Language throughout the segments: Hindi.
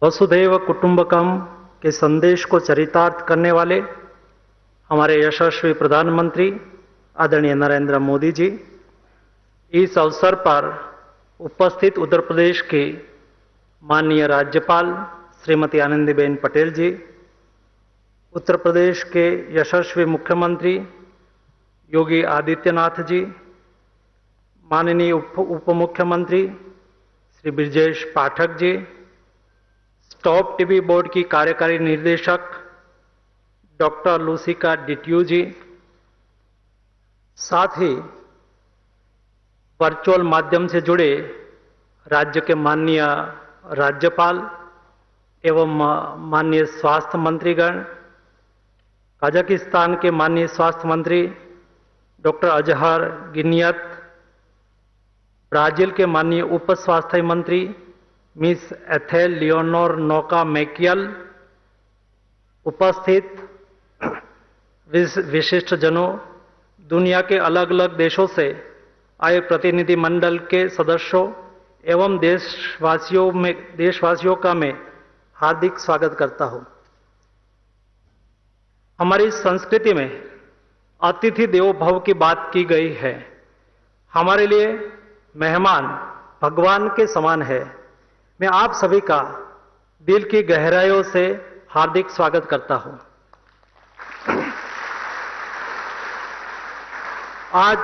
वसुधैव कुटुंबकम के संदेश को चरितार्थ करने वाले हमारे यशस्वी प्रधानमंत्री आदरणीय नरेंद्र मोदी जी, इस अवसर पर उपस्थित उत्तर प्रदेश के माननीय राज्यपाल श्रीमती आनंदीबेन पटेल जी, उत्तर प्रदेश के यशस्वी मुख्यमंत्री योगी आदित्यनाथ जी, माननीय उप मुख्यमंत्री Shri Brajesh Pathak ji, top TV board की कार्यकारी निर्देशक डॉक्टर लुसिका डिट्यू जी, साथ ही वर्चुअल माध्यम से जुड़े राज्य के माननीय राज्यपाल एवं माननीय स्वास्थ्य मंत्रीगण, कजाकिस्तान के माननीय स्वास्थ्य मंत्री डॉक्टर अजहर गिनियत, ब्राजील के माननीय उप स्वास्थ्य मंत्री मिस एथेल लियोनोर नोका मैकियल, उपस्थित विशिष्ट जनों, दुनिया के अलग अलग देशों से आए प्रतिनिधि मंडल के सदस्यों एवं देशवासियों का मैं हार्दिक स्वागत करता हूं। हमारी संस्कृति में अतिथि देवो भव की बात की गई है। हमारे लिए मेहमान भगवान के समान है। मैं आप सभी का दिल की गहराइयों से हार्दिक स्वागत करता हूं। आज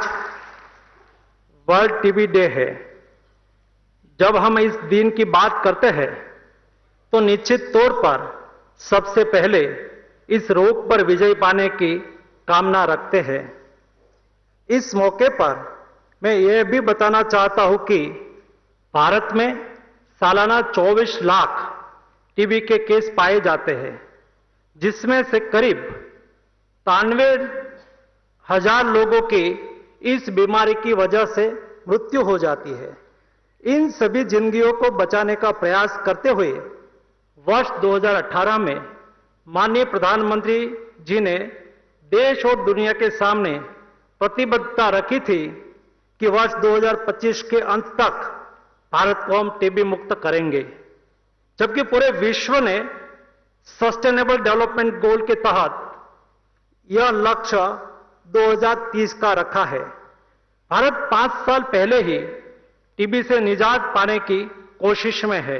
वर्ल्ड टीबी डे है। जब हम इस दिन की बात करते हैं तो निश्चित तौर पर सबसे पहले इस रोग पर विजय पाने की कामना रखते हैं। इस मौके पर मैं यह भी बताना चाहता हूं कि भारत में सालाना 24 लाख टीबी के केस पाए जाते हैं, जिसमें से करीब 93,000 लोगों की इस बीमारी की वजह से मृत्यु हो जाती है। इन सभी जिंदगियों को बचाने का प्रयास करते हुए वर्ष 2018 में माननीय प्रधानमंत्री जी ने देश और दुनिया के सामने प्रतिबद्धता रखी थी कि वर्ष 2025 के अंत तक भारत को हम टीबी मुक्त करेंगे, जबकि पूरे विश्व ने सस्टेनेबल डेवलपमेंट गोल के तहत यह लक्ष्य 2030 का रखा है। भारत 5 साल पहले ही टीबी से निजात पाने की कोशिश में है।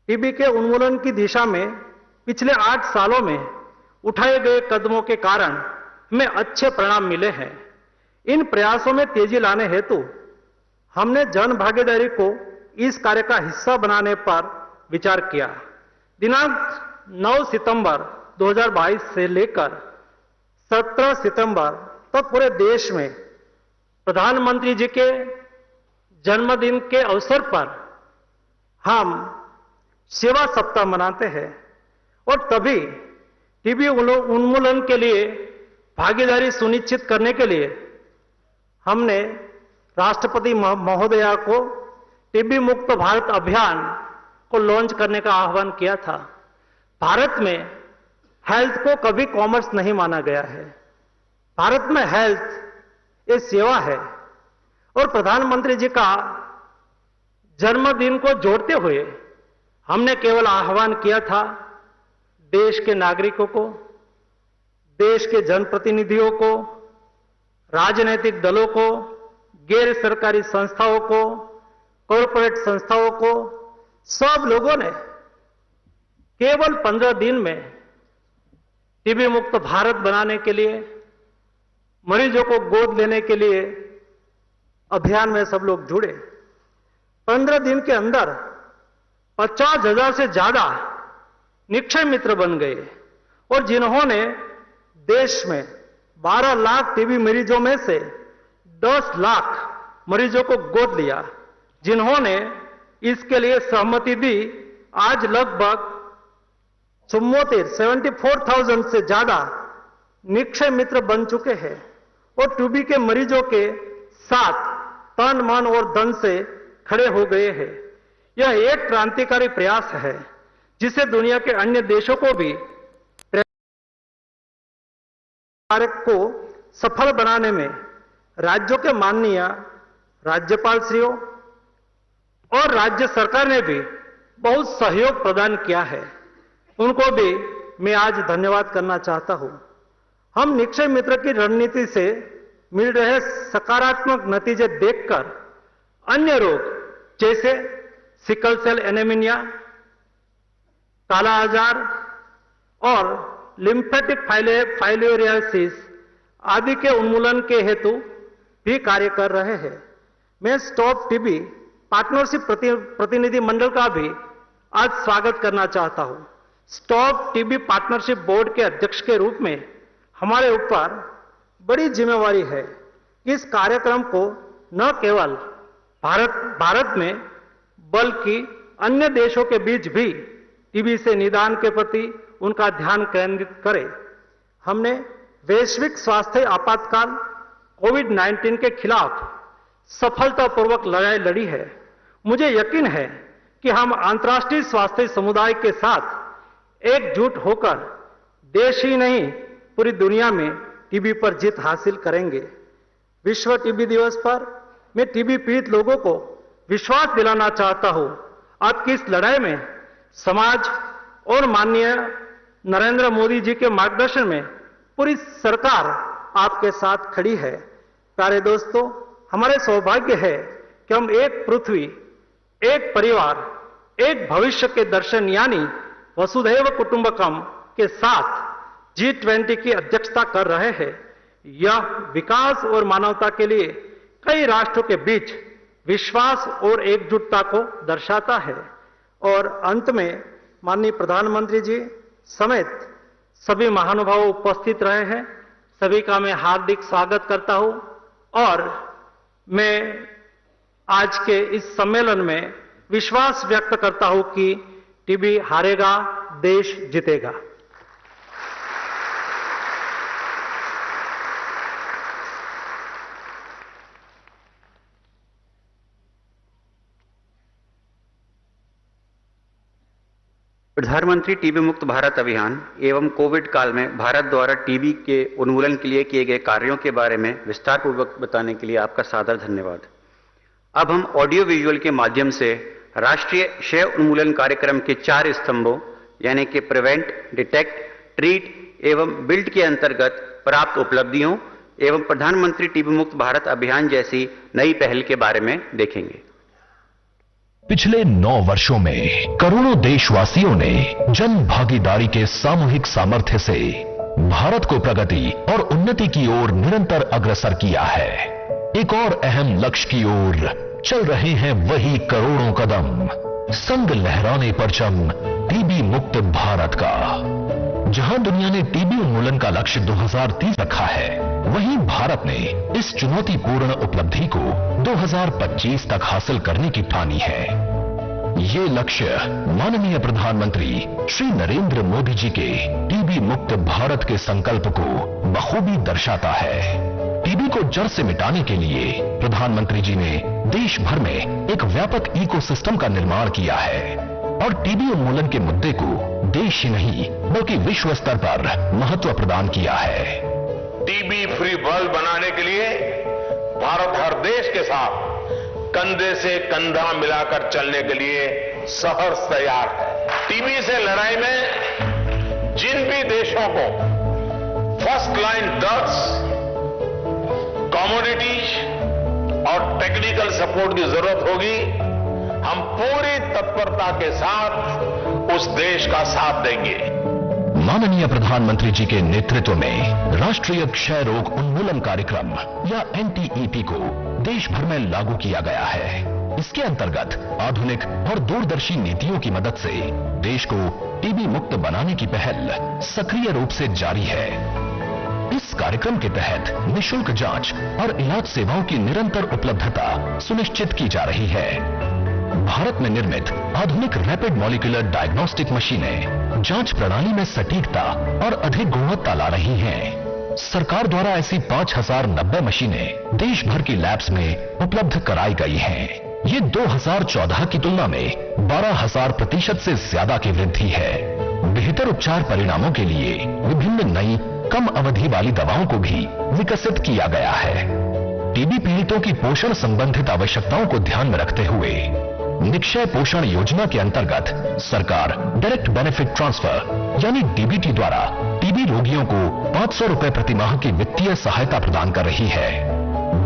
टीबी के उन्मूलन की दिशा में पिछले 8 सालों में उठाए गए कदमों के कारण हमें अच्छे परिणाम मिले हैं। इन प्रयासों में तेजी लाने हेतु हमने जन भागीदारी को इस कार्य का हिस्सा बनाने पर विचार किया। दिनांक 9 सितंबर 2022 से लेकर 17 सितंबर तक पूरे देश में प्रधानमंत्री जी के जन्मदिन के अवसर पर हम सेवा सप्ताह मनाते हैं और तभी टीबी उन्मूलन के लिए भागीदारी सुनिश्चित करने के लिए हमने राष्ट्रपति महोदया को टीबी मुक्त भारत अभियान को लॉन्च करने का आह्वान किया था। भारत में हेल्थ को कभी कॉमर्स नहीं माना गया है। भारत में हेल्थ एक सेवा है और प्रधानमंत्री जी का जन्मदिन को जोड़ते हुए हमने केवल आह्वान किया था देश के नागरिकों को, देश के जनप्रतिनिधियों को, राजनीतिक दलों को, गैर सरकारी संस्थाओं को, कॉरपोरेट संस्थाओं को, सब लोगों ने केवल 15 दिन में टीबी मुक्त भारत बनाने के लिए, मरीजों को गोद लेने के लिए अभियान में सब लोग जुड़े। 15 दिन के अंदर 50,000 से ज्यादा निक्षय मित्र बन गए और जिन्होंने देश में 12 लाख टीबी मरीजों में से 10 लाख मरीजों को गोद लिया, जिन्होंने इसके लिए सहमति दी, आज लगभग 74,000 से ज्यादा निक्षय मित्र बन चुके हैं और टीबी के मरीजों के साथ तन मन और धन से खड़े हो गए हैं। यह एक क्रांतिकारी प्रयास है जिसे दुनिया के अन्य देशों को भी कार्य को सफल बनाने में राज्यों के माननीय राज्यपाल श्रीयों और राज्य सरकार ने भी बहुत सहयोग प्रदान किया है, उनको भी मैं आज धन्यवाद करना चाहता हूं। हम निक्षय मित्र की रणनीति से मिल रहे सकारात्मक नतीजे देखकर अन्य रोग जैसे सिकल सेल एनीमिया, काला आजार और लिम्फेटिक फाइलोरियासिस आदि के उन्मूलन के हेतु भी कार्य कर रहे हैं। मैं स्टॉप टीबी पार्टनरशिप प्रतिनिधि मंडल का भी आज स्वागत करना चाहता हूं। स्टॉप टीबी पार्टनरशिप बोर्ड के अध्यक्ष के रूप में हमारे ऊपर बड़ी जिम्मेवारी है कि इस कार्यक्रम को न केवल भारत में बल्कि अन्य देशों के बीच भी टीबी से निदान के प्रति उनका ध्यान केंद्रित करें। हमने वैश्विक स्वास्थ्य आपातकाल कोविड-19 के खिलाफ सफलतापूर्वक लड़ाई लड़ी है। मुझे यकीन है कि हम अंतर्राष्ट्रीय स्वास्थ्य समुदाय के साथ एकजुट होकर देश ही नहीं पूरी दुनिया में टीबी पर जीत हासिल करेंगे। विश्व टीबी दिवस पर मैं टीबी पीड़ित लोगों को विश्वास दिलाना चाहता हूं, आपकी इस लड़ाई में समाज और माननीय नरेंद्र मोदी जी के मार्गदर्शन में पूरी सरकार आपके साथ खड़ी है। प्यारे दोस्तों, हमारे सौभाग्य है कि हम एक पृथ्वी, एक परिवार, एक भविष्य के दर्शन यानी वसुधैव कुटुंबकम के साथ G20 की अध्यक्षता कर रहे हैं। यह विकास और मानवता के लिए कई राष्ट्रों के बीच विश्वास और एकजुटता को दर्शाता है। और अंत में माननीय प्रधानमंत्री जी समेत सभी महानुभाव उपस्थित रहे हैं, सभी का मैं हार्दिक स्वागत करता हूं और मैं आज के इस सम्मेलन में विश्वास व्यक्त करता हूं कि टीबी हारेगा, देश जीतेगा। प्रधानमंत्री टीबी मुक्त भारत अभियान एवं कोविड काल में भारत द्वारा टीबी के उन्मूलन के लिए किए गए कार्यों के बारे में विस्तार पूर्वक बताने के लिए आपका सादर धन्यवाद। अब हम ऑडियो विजुअल के माध्यम से राष्ट्रीय क्षय उन्मूलन कार्यक्रम के 4 स्तंभों यानी कि प्रिवेंट, डिटेक्ट, ट्रीट एवं बिल्ड के अंतर्गत प्राप्त उपलब्धियों एवं प्रधानमंत्री टीबी मुक्त भारत अभियान जैसी नई पहल के बारे में देखेंगे। पिछले 9 वर्षों में करोड़ों देशवासियों ने जन भागीदारी के सामूहिक सामर्थ्य से भारत को प्रगति और उन्नति की ओर निरंतर अग्रसर किया है। एक और अहम लक्ष्य की ओर चल रहे हैं वही करोड़ों कदम, संग लहराने परचम टीबी मुक्त भारत का। जहां दुनिया ने टीबी उन्मूलन का लक्ष्य 2030 रखा है, वहीं भारत ने इस चुनौतीपूर्ण उपलब्धि को 2025 तक हासिल करने की ठानी है। ये लक्ष्य माननीय प्रधानमंत्री श्री नरेंद्र मोदी जी के टीबी मुक्त भारत के संकल्प को बखूबी दर्शाता है। टीबी को जड़ से मिटाने के लिए प्रधानमंत्री जी ने देश भर में एक व्यापक इकोसिस्टम का निर्माण किया है और टीबी उन्मूलन के मुद्दे को देश ही नहीं बल्कि विश्व स्तर पर महत्व प्रदान किया है। टीबी फ्री वर्ल्ड बनाने के लिए भारत हर देश के साथ कंधे से कंधा मिलाकर चलने के लिए सहर्ष तैयार है। टीबी से लड़ाई में जिन भी देशों को फर्स्ट लाइन ड्रग्स, कमोडिटीज और टेक्निकल सपोर्ट की जरूरत होगी, हम पूरी तत्परता के साथ उस देश का साथ देंगे। माननीय प्रधानमंत्री जी के नेतृत्व में राष्ट्रीय क्षय रोग उन्मूलन कार्यक्रम या NTEP को देश भर में लागू किया गया है। इसके अंतर्गत आधुनिक और दूरदर्शी नीतियों की मदद से देश को टीबी मुक्त बनाने की पहल सक्रिय रूप से जारी है। इस कार्यक्रम के तहत निशुल्क जांच और इलाज सेवाओं की निरंतर उपलब्धता सुनिश्चित की जा रही है। भारत में निर्मित आधुनिक रैपिड मॉलिक्यूलर डायग्नोस्टिक मशीनें जांच प्रणाली में सटीकता और अधिक गुणवत्ता ला रही हैं। सरकार द्वारा ऐसी 5090 मशीनें देश भर की लैब्स में उपलब्ध कराई गई हैं। ये 2014 की तुलना में 12,000% से ज्यादा की वृद्धि है। बेहतर उपचार परिणामों के लिए विभिन्न नई कम अवधि वाली दवाओं को भी विकसित किया गया है। टीबी पीड़ितों की पोषण संबंधित आवश्यकताओं को ध्यान में रखते हुए निक्षय पोषण योजना के अंतर्गत सरकार डायरेक्ट बेनिफिट ट्रांसफर यानी डीबीटी द्वारा टीबी रोगियों को 500 रुपए प्रति माह की वित्तीय सहायता प्रदान कर रही है।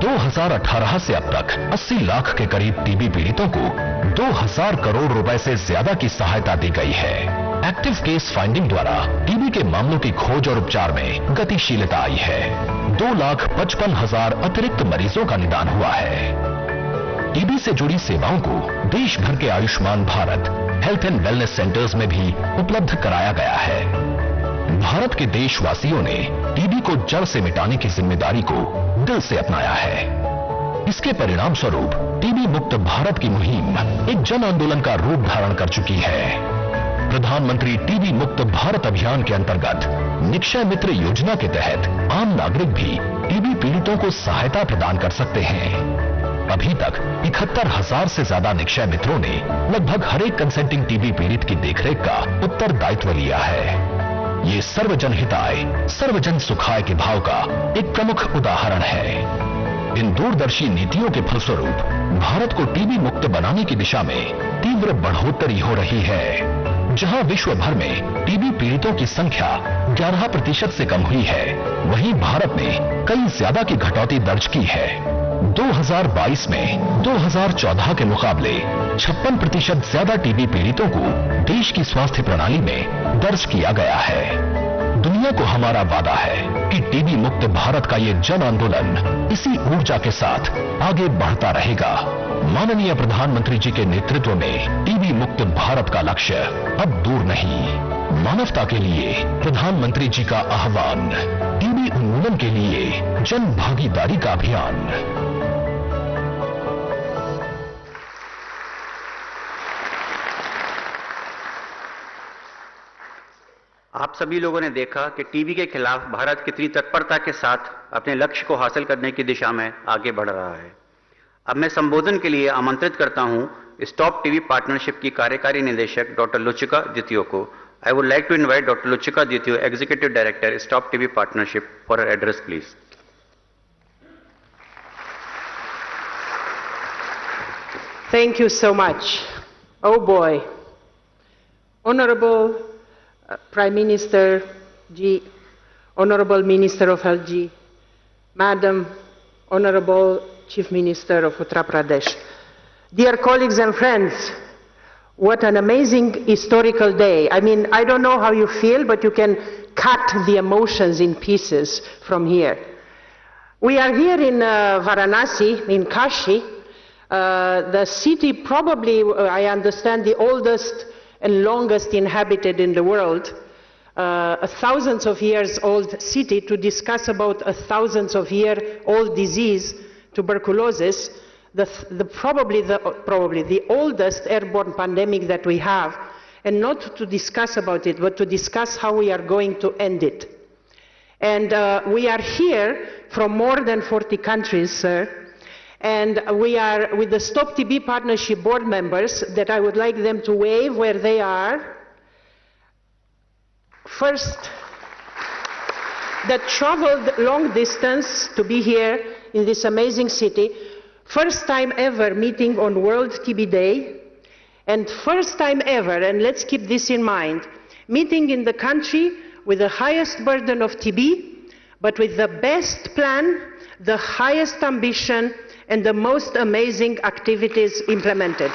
2018 से अब तक 80 लाख के करीब टीबी पीड़ितों को 2000 करोड़ रुपए से ज्यादा की सहायता दी गई है। एक्टिव केस फाइंडिंग द्वारा टीबी के मामलों की खोज और उपचार में गतिशीलता आई है। 2,55,000 अतिरिक्त मरीजों का निदान हुआ है। टीबी से जुड़ी सेवाओं को देश भर के Ayushman Bharat health and wellness centres में भी उपलब्ध कराया गया है। भारत के देशवासियों ने टीबी को जड़ से मिटाने की जिम्मेदारी को दिल से अपनाया है। इसके परिणाम स्वरूप टीबी मुक्त भारत की मुहिम एक जन आंदोलन का रूप धारण कर चुकी है। प्रधानमंत्री टीबी मुक्त भारत अभियान के अंतर्गत निक्षय मित्र योजना के तहत आम नागरिक भी टीबी पीड़ितों को सहायता प्रदान कर सकते हैं। अभी तक 71,000 से ज्यादा निक्षय मित्रों ने लगभग हर एक कंसेंटिंग टीबी पीड़ित की देखरेख का उत्तरदायित्व लिया है। ये सर्वजन हिताय सर्वजन सुखाय के भाव का एक प्रमुख उदाहरण है। इन दूरदर्शी नीतियों के फलस्वरूप भारत को टीबी मुक्त बनाने की दिशा में तीव्र बढ़ोतरी हो रही है। जहां विश्व भर में टीबी पीड़ितों की संख्या 11% से कम हुई है, वहीं भारत ने कई ज्यादा की घटौती दर्ज की है। 2022 में 2014 के मुकाबले 56% ज्यादा टीबी पीड़ितों को देश की स्वास्थ्य प्रणाली में दर्ज किया गया है। दुनिया को हमारा वादा है कि टीबी मुक्त भारत का ये जन आंदोलन इसी ऊर्जा के साथ आगे बढ़ता रहेगा। माननीय प्रधानमंत्री जी के नेतृत्व में टीबी मुक्त भारत का लक्ष्य अब दूर नहीं। मानवता के लिए प्रधानमंत्री जी का आह्वान, टीबी उन्मूलन के लिए जन भागीदारी का अभियान। आप सभी लोगों ने देखा कि टीबी के खिलाफ भारत कितनी तत्परता के साथ अपने लक्ष्य को हासिल करने की दिशा में आगे बढ़ रहा है। अब मैं संबोधन के लिए आमंत्रित करता हूं स्टॉप टीबी पार्टनरशिप की कार्यकारी निदेशक डॉक्टर लुचिका द्वितीय को। I would like to invite doctor Lucica Ditiu, executive director Stop TB partnership, for her address please. Thank you so much. Oh boy. Honorable Prime Minister Ji, Honorable Minister of Health Ji, Madam Honorable Chief Minister of Uttar Pradesh, dear colleagues and friends, what an amazing historical day. I mean, I don't know how you feel, but you can cut the emotions in pieces from here. We are here in Varanasi, in Kashi, the city probably, I understand, the oldest and longest inhabited in the world, a thousands of years old city, to discuss about a thousands of year old disease, tuberculosis, probably the oldest airborne pandemic that we have, and not to discuss about it, but to discuss how we are going to end it. And we are here from more than 40 countries, sir. And we are with the Stop TB Partnership board members that I would like them to wave where they are. First, that traveled long distance to be here in this amazing city. First time ever meeting on World TB Day. And first time ever, and let's keep this in mind, meeting in the country with the highest burden of TB, but with the best plan, the highest ambition, and the most amazing activities implemented.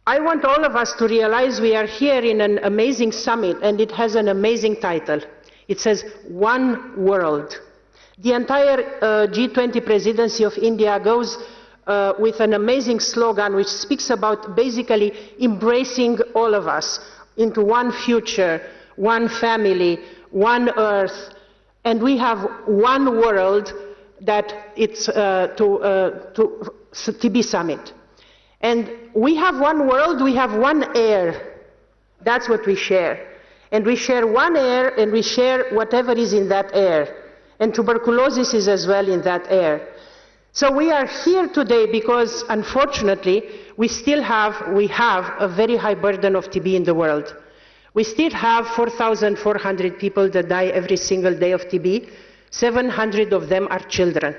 I want all of us to realize we are here in an amazing summit, and it has an amazing title. It says One World. The entire G20 presidency of India goes with an amazing slogan which speaks about basically embracing all of us into one future, one family, one earth, and we have one world that it's to TB Summit. And we have one world, we have one air. That's what we share. And we share one air, and we share whatever is in that air. And tuberculosis is as well in that air. So we are here today because, unfortunately, we have a very high burden of TB in the world. We still have 4,400 people that die every single day of TB. 700 of them are children.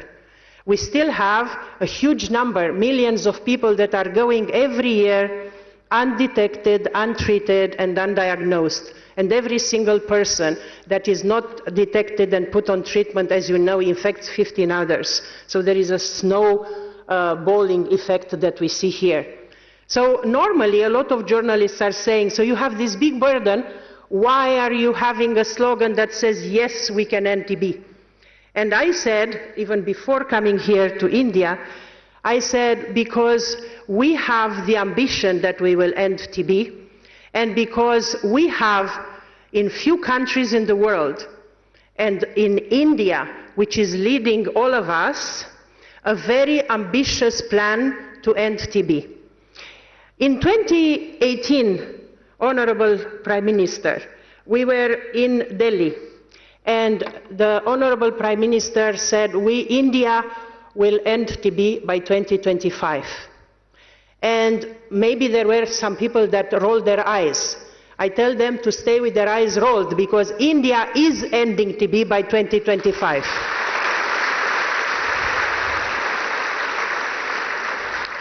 We still have a huge number, millions of people that are going every year undetected, untreated, and undiagnosed. And every single person that is not detected and put on treatment, as you know, infects 15 others. So there is a snowballing effect that we see here. So normally a lot of journalists are saying, so you have this big burden, why are you having a slogan that says, yes, we can end TB? And I said, even before coming here to India, I said, because we have the ambition that we will end TB, and because we have, in few countries in the world, and in India, which is leading all of us, a very ambitious plan to end TB. In 2018, Honorable Prime Minister, we were in Delhi, and the Honorable Prime Minister said, India will end TB by 2025. And maybe there were some people that rolled their eyes. I tell them to stay with their eyes rolled, because India is ending TB by 2025.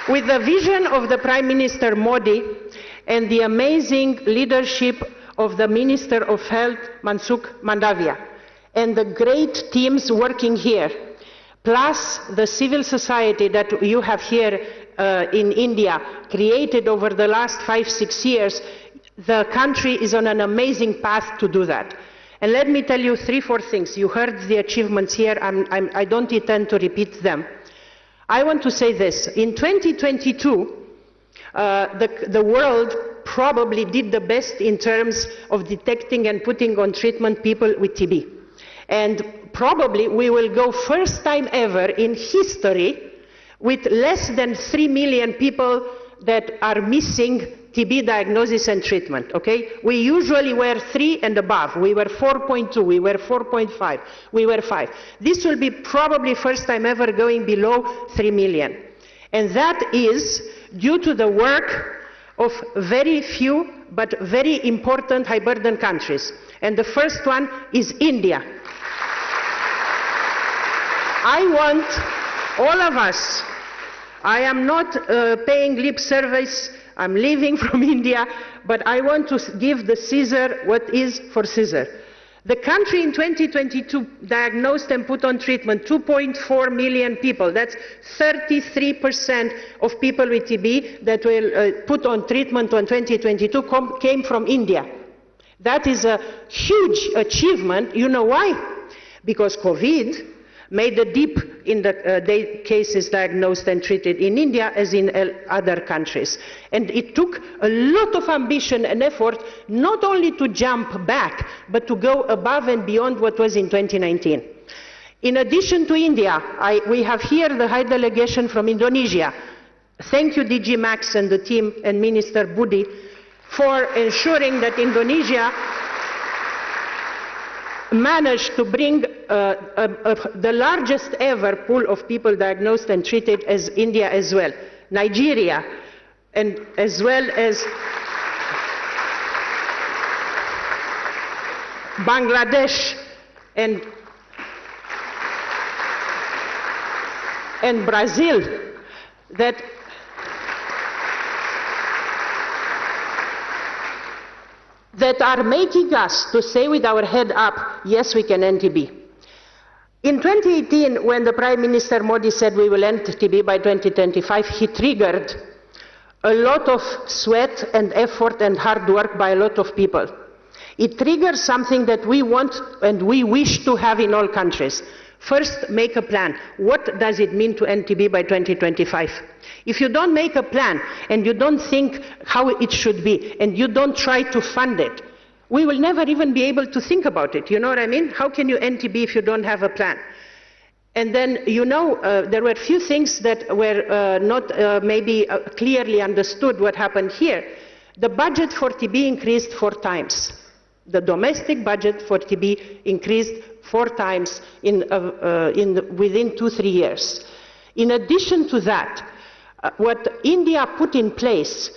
With the vision of the Prime Minister Modi and the amazing leadership of the Minister of Health, Mansukh Mandavia, and the great teams working here, plus the civil society that you have here in India, created over the last 5-6 years, the country is on an amazing path to do that. And let me tell you 3-4 things. You heard the achievements here. I don't intend to repeat them. I want to say this. In 2022, the world probably did the best in terms of detecting and putting on treatment people with TB. And probably we will go first time ever in history with less than 3 million people that are missing TB diagnosis and treatment, okay? We usually were 3 and above. We were 4.2, we were 4.5, we were 5. This will be probably first time ever going below 3 million. And that is due to the work of very few but very important high burden countries. And the first one is India. I want all of us, I am not paying lip service, I'm leaving from India, but I want to give the Caesar what is for Caesar. The country in 2022 diagnosed and put on treatment 2.4 million people. That's 33% of people with TB that will put on treatment in 2022 came from India. That is a huge achievement. You know why? Because COVID made a dip in the cases diagnosed and treated in India as in other countries. And it took a lot of ambition and effort not only to jump back, but to go above and beyond what was in 2019. In addition to India, we have here the High Delegation from Indonesia. Thank you, DG Max and the team and Minister Budi for ensuring that Indonesia managed to bring the largest ever pool of people diagnosed and treated as India as well, Nigeria, and as well as Bangladesh and Brazil, that are making us to say with our head up, yes, we can end TB. In 2018, when the Prime Minister Modi said we will end TB by 2025, he triggered a lot of sweat and effort and hard work by a lot of people. It triggers something that we want and we wish to have in all countries. First, make a plan. What does it mean to end TB by 2025? If you don't make a plan and you don't think how it should be and you don't try to fund it, we will never even be able to think about it. You know what I mean? How can you end TB if you don't have a plan? And then, you know, there were a few things that were not maybe clearly understood what happened here. The budget for TB increased 4 times. The domestic budget for TB increased 4 times within 2-3 years. In addition to that, what India put in place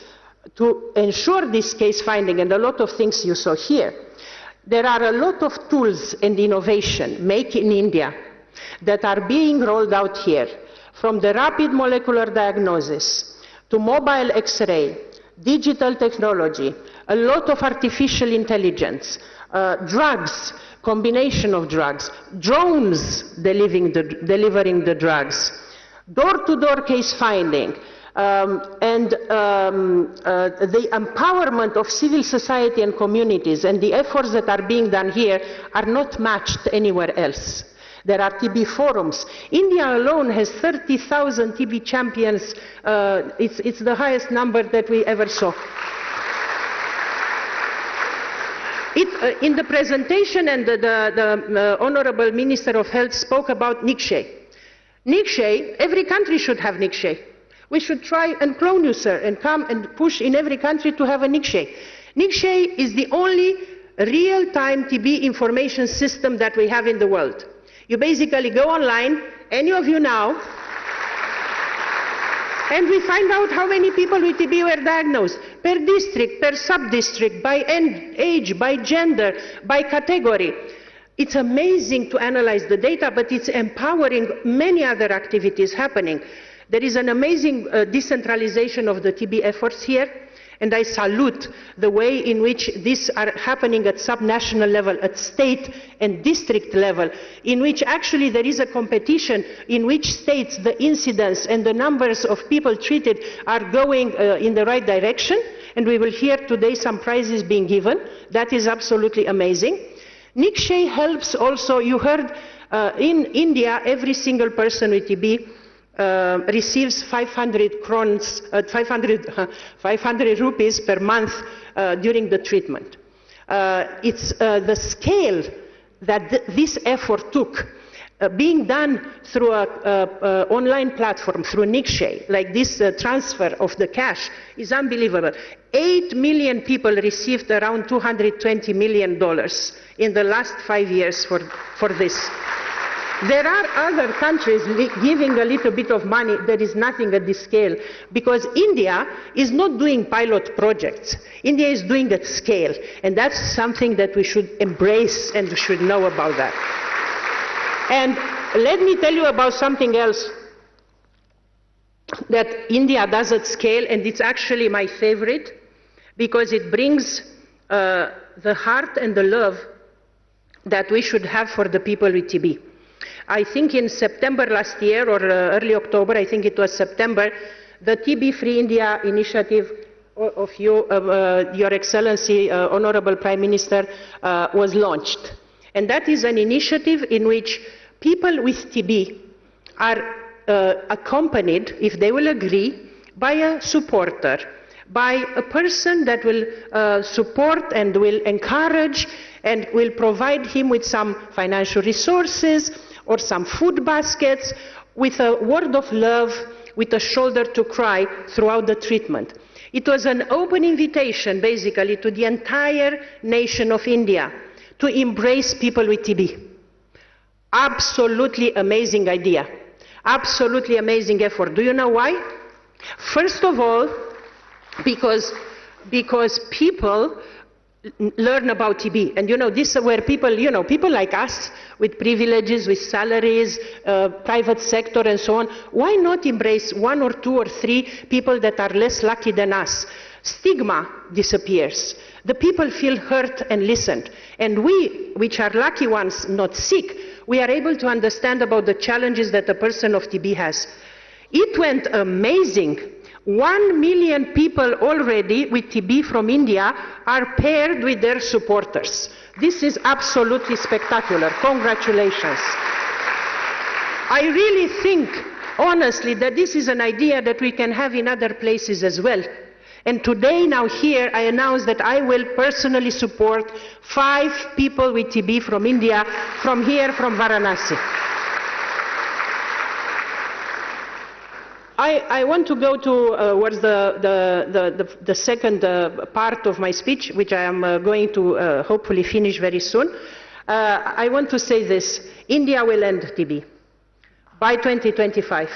to ensure this case finding, and a lot of things you saw here, There are a lot of tools and innovation made in India that are being rolled out here, from the rapid molecular diagnosis to mobile X-ray, digital technology, a lot of artificial intelligence, drugs, combination of drugs, drones delivering the drugs, door-to-door case finding, and the empowerment of civil society and communities, and the efforts that are being done here are not matched anywhere else. There are TB forums. India alone has 30,000 TB champions. It's the highest number that we ever saw. In the presentation, and the Honorable Minister of Health spoke about Nikshay. Nikshay, every country should have Nikshay. We should try and clone you, sir, and come and push in every country to have a Nikshay. Nikshay is the only real-time TB information system that we have in the world. You basically go online, any of you now, and we find out how many people with TB were diagnosed, per district, per sub-district, by age, by gender, by category. It's amazing to analyze the data, but it's empowering many other activities happening. There is an amazing decentralization of the TB efforts here, and I salute the way in which these are happening at subnational level, at state and district level, in which actually there is a competition in which states the incidence and the numbers of people treated are going in the right direction, and we will hear today some prizes being given. That is absolutely amazing. Nikshay helps also, you heard, in India, every single person with TB receives 500 rupees per month during the treatment. It's the scale that this effort took, being done through an online platform, through Nikshay, like this transfer of the cash, is unbelievable. 8 million people received around $220 million in the last 5 years for this. There are other countries giving a little bit of money. There is nothing at this scale, because India is not doing pilot projects. India is doing at scale, and that's something that we should embrace, and we should know about that. And let me tell you about something else that India does at scale, and it's actually my favorite, because it brings the heart and the love that we should have for the people with TB. I think in September last year, or early October, I think it was September, the TB Free India initiative of you, Your Excellency, Honorable Prime Minister, was launched. And that is an initiative in which people with TB are accompanied, if they will agree, by a supporter, by a person that will support and will encourage and will provide him with some financial resources or some food baskets, with a word of love, with a shoulder to cry throughout the treatment. It was an open invitation, basically, to the entire nation of India to embrace people with TB. Absolutely amazing idea. Absolutely amazing effort. Do you know why? First of all, because people learn about TB. And this is where people, people like us with privileges, with salaries, private sector and so on, why not embrace 1 or 2 or 3 people that are less lucky than us? Stigma disappears. The people feel heard and listened. And we, which are lucky ones, not sick, we are able to understand about the challenges that a person of TB has. It went amazing. 1 million people already with TB from India are paired with their supporters. This is absolutely spectacular. Congratulations. I really think, honestly, that this is an idea that we can have in other places as well. And today, now here, I announce that I will personally support 5 people with TB from India, from here, from Varanasi. I want to go towards the second part of my speech, which I am going to hopefully finish very soon. I want to say this: India will end TB by 2025.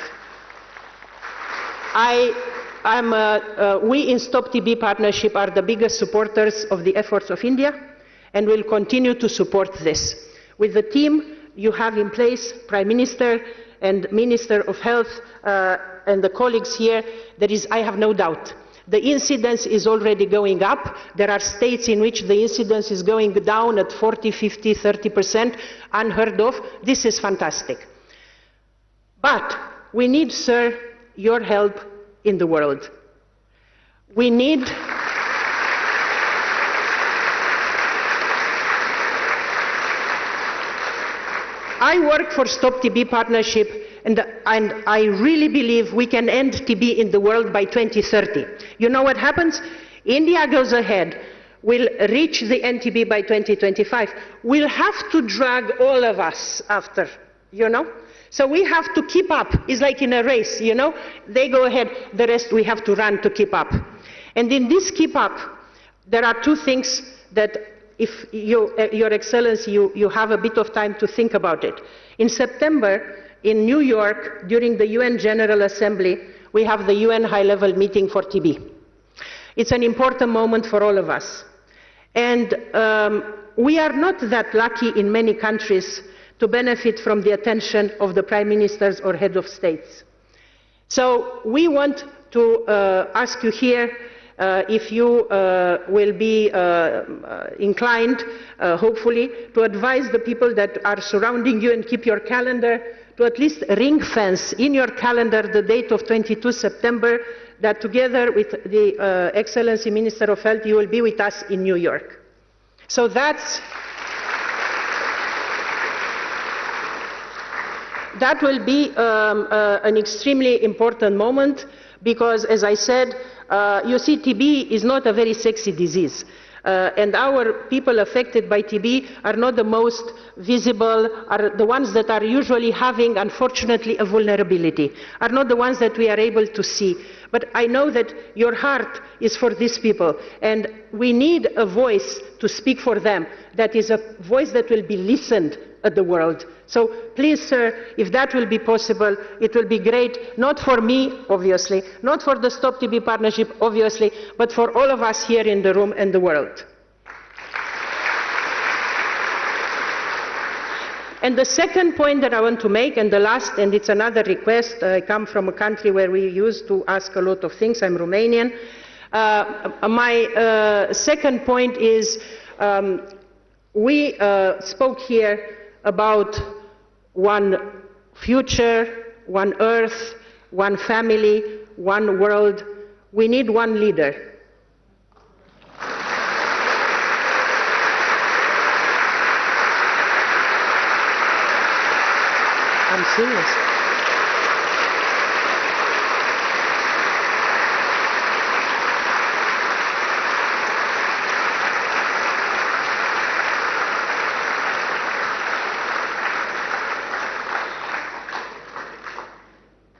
We in Stop TB Partnership are the biggest supporters of the efforts of India, and will continue to support this. With the team you have in place, Prime Minister and Minister of Health and the colleagues here, I have no doubt. The incidence is already going up. There are states in which the incidence is going down at 40, 50, 30%, unheard of. This is fantastic. But we need, sir, your help in the world. We need I work for Stop TB Partnership, and I really believe we can end TB in the world by 2030. You know what happens? India goes ahead, will reach the end TB by 2025. We'll have to drag all of us after, you know? So we have to keep up. It's like in a race, you know? They go ahead, the rest we have to run to keep up. And in this keep up, there are two things that, if Your Excellency, you have a bit of time to think about it. In September, in New York, during the UN General Assembly, we have the UN high-level meeting for TB. It's an important moment for all of us. And we are not that lucky in many countries to benefit from the attention of the prime ministers or head of states. So we want to ask you here if you will be inclined, hopefully, to advise the people that are surrounding you and keep your calendar to at least ring-fence in your calendar the date of 22 September, that together with the Excellency Minister of Health, you will be with us in New York. So that will be an extremely important moment, because, as I said, you see, TB is not a very sexy disease. And our people affected by TB are not the most visible, are the ones that are usually having, unfortunately, a vulnerability, are not the ones that we are able to see. But I know that your heart is for these people, and we need a voice to speak for them, that is a voice that will be listened at the world. So please, sir, if that will be possible, it will be great, not for me, obviously, not for the Stop TB Partnership, obviously, but for all of us here in the room and the world. And the second point that I want to make, and the last, and it's another request, I come from a country where we used to ask a lot of things, I'm Romanian. My second point is, we spoke here about one future, one earth, one family, one world. We need one leader. I'm serious.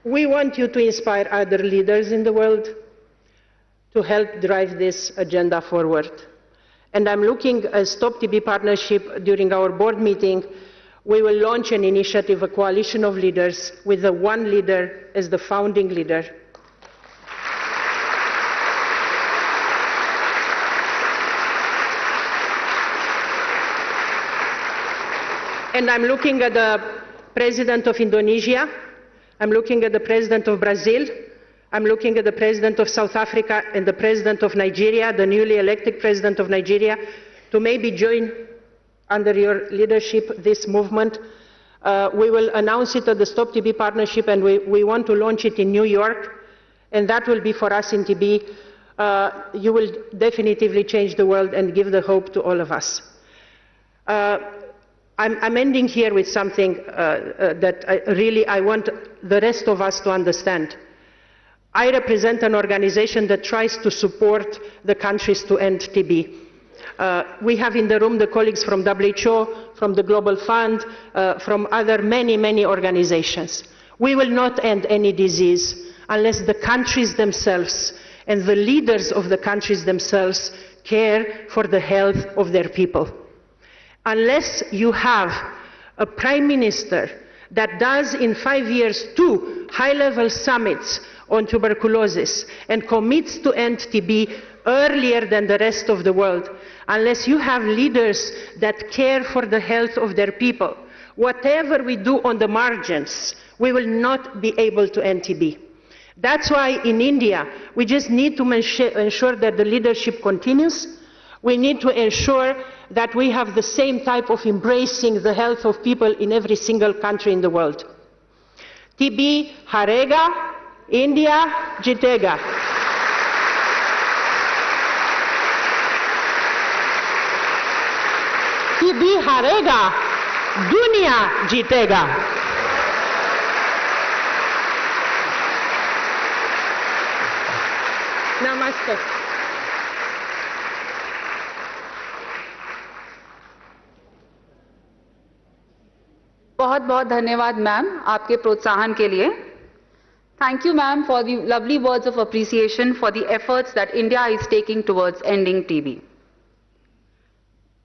We want you to inspire other leaders in the world to help drive this agenda forward. And I'm looking at Stop TB Partnership. During our board meeting, we will launch an initiative, a coalition of leaders, with the one leader as the founding leader. And I'm looking at the President of Indonesia, I'm looking at the President of Brazil, I'm looking at the President of South Africa and the President of Nigeria, the newly elected President of Nigeria, to maybe join under your leadership this movement. We will announce it at the Stop TB Partnership, and we want to launch it in New York, and that will be for us in TB. You will definitively change the world and give the hope to all of us. I'm ending here with something that I want the rest of us to understand. I represent an organization that tries to support the countries to end TB. We have in the room the colleagues from WHO, from the Global Fund, from other many organizations. We will not end any disease unless the countries themselves and the leaders of the countries themselves care for the health of their people. Unless you have a prime minister that does in 5 years 2 high-level summits on tuberculosis and commits to end TB earlier than the rest of the world, unless you have leaders that care for the health of their people, whatever we do on the margins, we will not be able to end TB. That's why in India, we just need to ensure that the leadership continues. We need to ensure that we have the same type of embracing the health of people in every single country in the world. TB haregga, India jitega. TB haregga, दुनिया जीतेगा। नमस्ते। बहुत बहुत धन्यवाद मैम आपके प्रोत्साहन के लिए। Thank you ma'am for the lovely words of appreciation for the efforts that India is taking towards ending TB.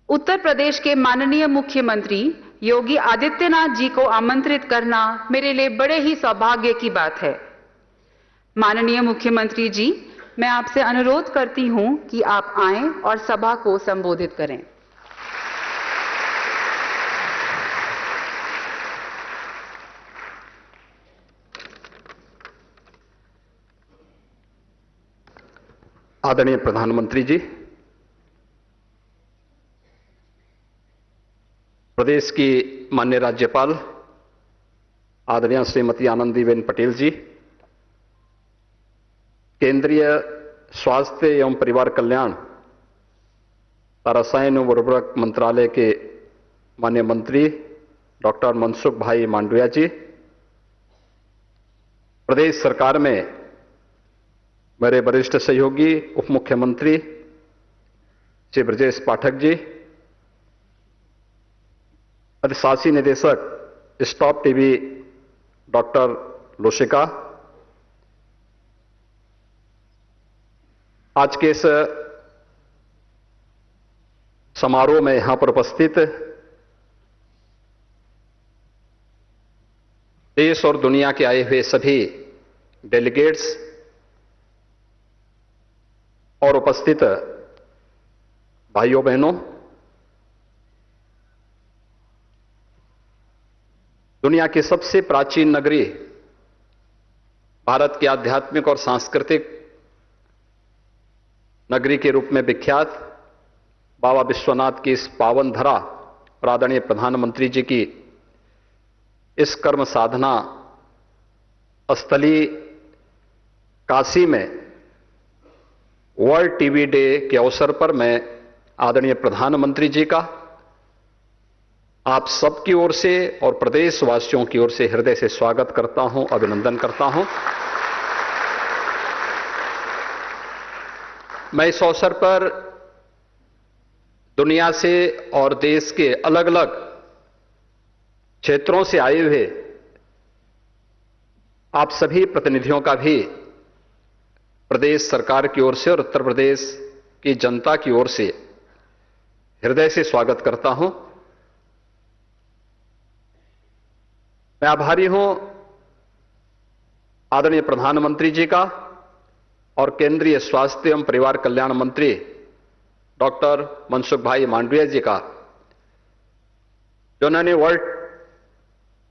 Uttar Pradesh के माननीय मुख्यमंत्री योगी आदित्यनाथ जी को आमंत्रित करना मेरे लिए बड़े ही सौभाग्य की बात है। माननीय मुख्यमंत्री जी, मैं आपसे अनुरोध करती हूं कि आप आएं और सभा को संबोधित करें। आदरणीय प्रधानमंत्री जी, प्रदेश की माननीय राज्यपाल आदरणीय श्रीमती आनंदीबेन पटेल जी, केंद्रीय स्वास्थ्य एवं परिवार कल्याण तथा रसायन एवं उर्वरक मंत्रालय के माननीय मंत्री डॉक्टर मनसुख भाई मांडविया जी, प्रदेश सरकार में मेरे वरिष्ठ सहयोगी उप मुख्यमंत्री श्री ब्रजेश पाठक जी, अधिशासी निदेशक स्टॉप टीबी डॉक्टर लोशिका, आज के इस समारोह में यहां पर उपस्थित देश और दुनिया के आए हुए सभी डेलीगेट्स और उपस्थित भाइयों बहनों, दुनिया की सबसे प्राचीन नगरी, भारत की आध्यात्मिक और सांस्कृतिक नगरी के रूप में विख्यात बाबा विश्वनाथ की इस पावन धरा और आदरणीय प्रधानमंत्री जी की इस कर्म साधना स्थली काशी में वर्ल्ड टीबी डे के अवसर पर मैं आदरणीय प्रधानमंत्री जी का आप सबकी ओर से और प्रदेशवासियों की ओर से हृदय से स्वागत करता हूं, अभिनंदन करता हूं। मैं इस अवसर पर दुनिया से और देश के अलग अलग क्षेत्रों से आए हुए आप सभी प्रतिनिधियों का भी प्रदेश सरकार की ओर से और उत्तर प्रदेश की जनता की ओर से हृदय से स्वागत करता हूं। मैं आभारी हूं आदरणीय प्रधानमंत्री जी का और केंद्रीय स्वास्थ्य एवं परिवार कल्याण मंत्री डॉक्टर मनसुख भाई मांडविया जी का, जो उन्होंने वर्ल्ड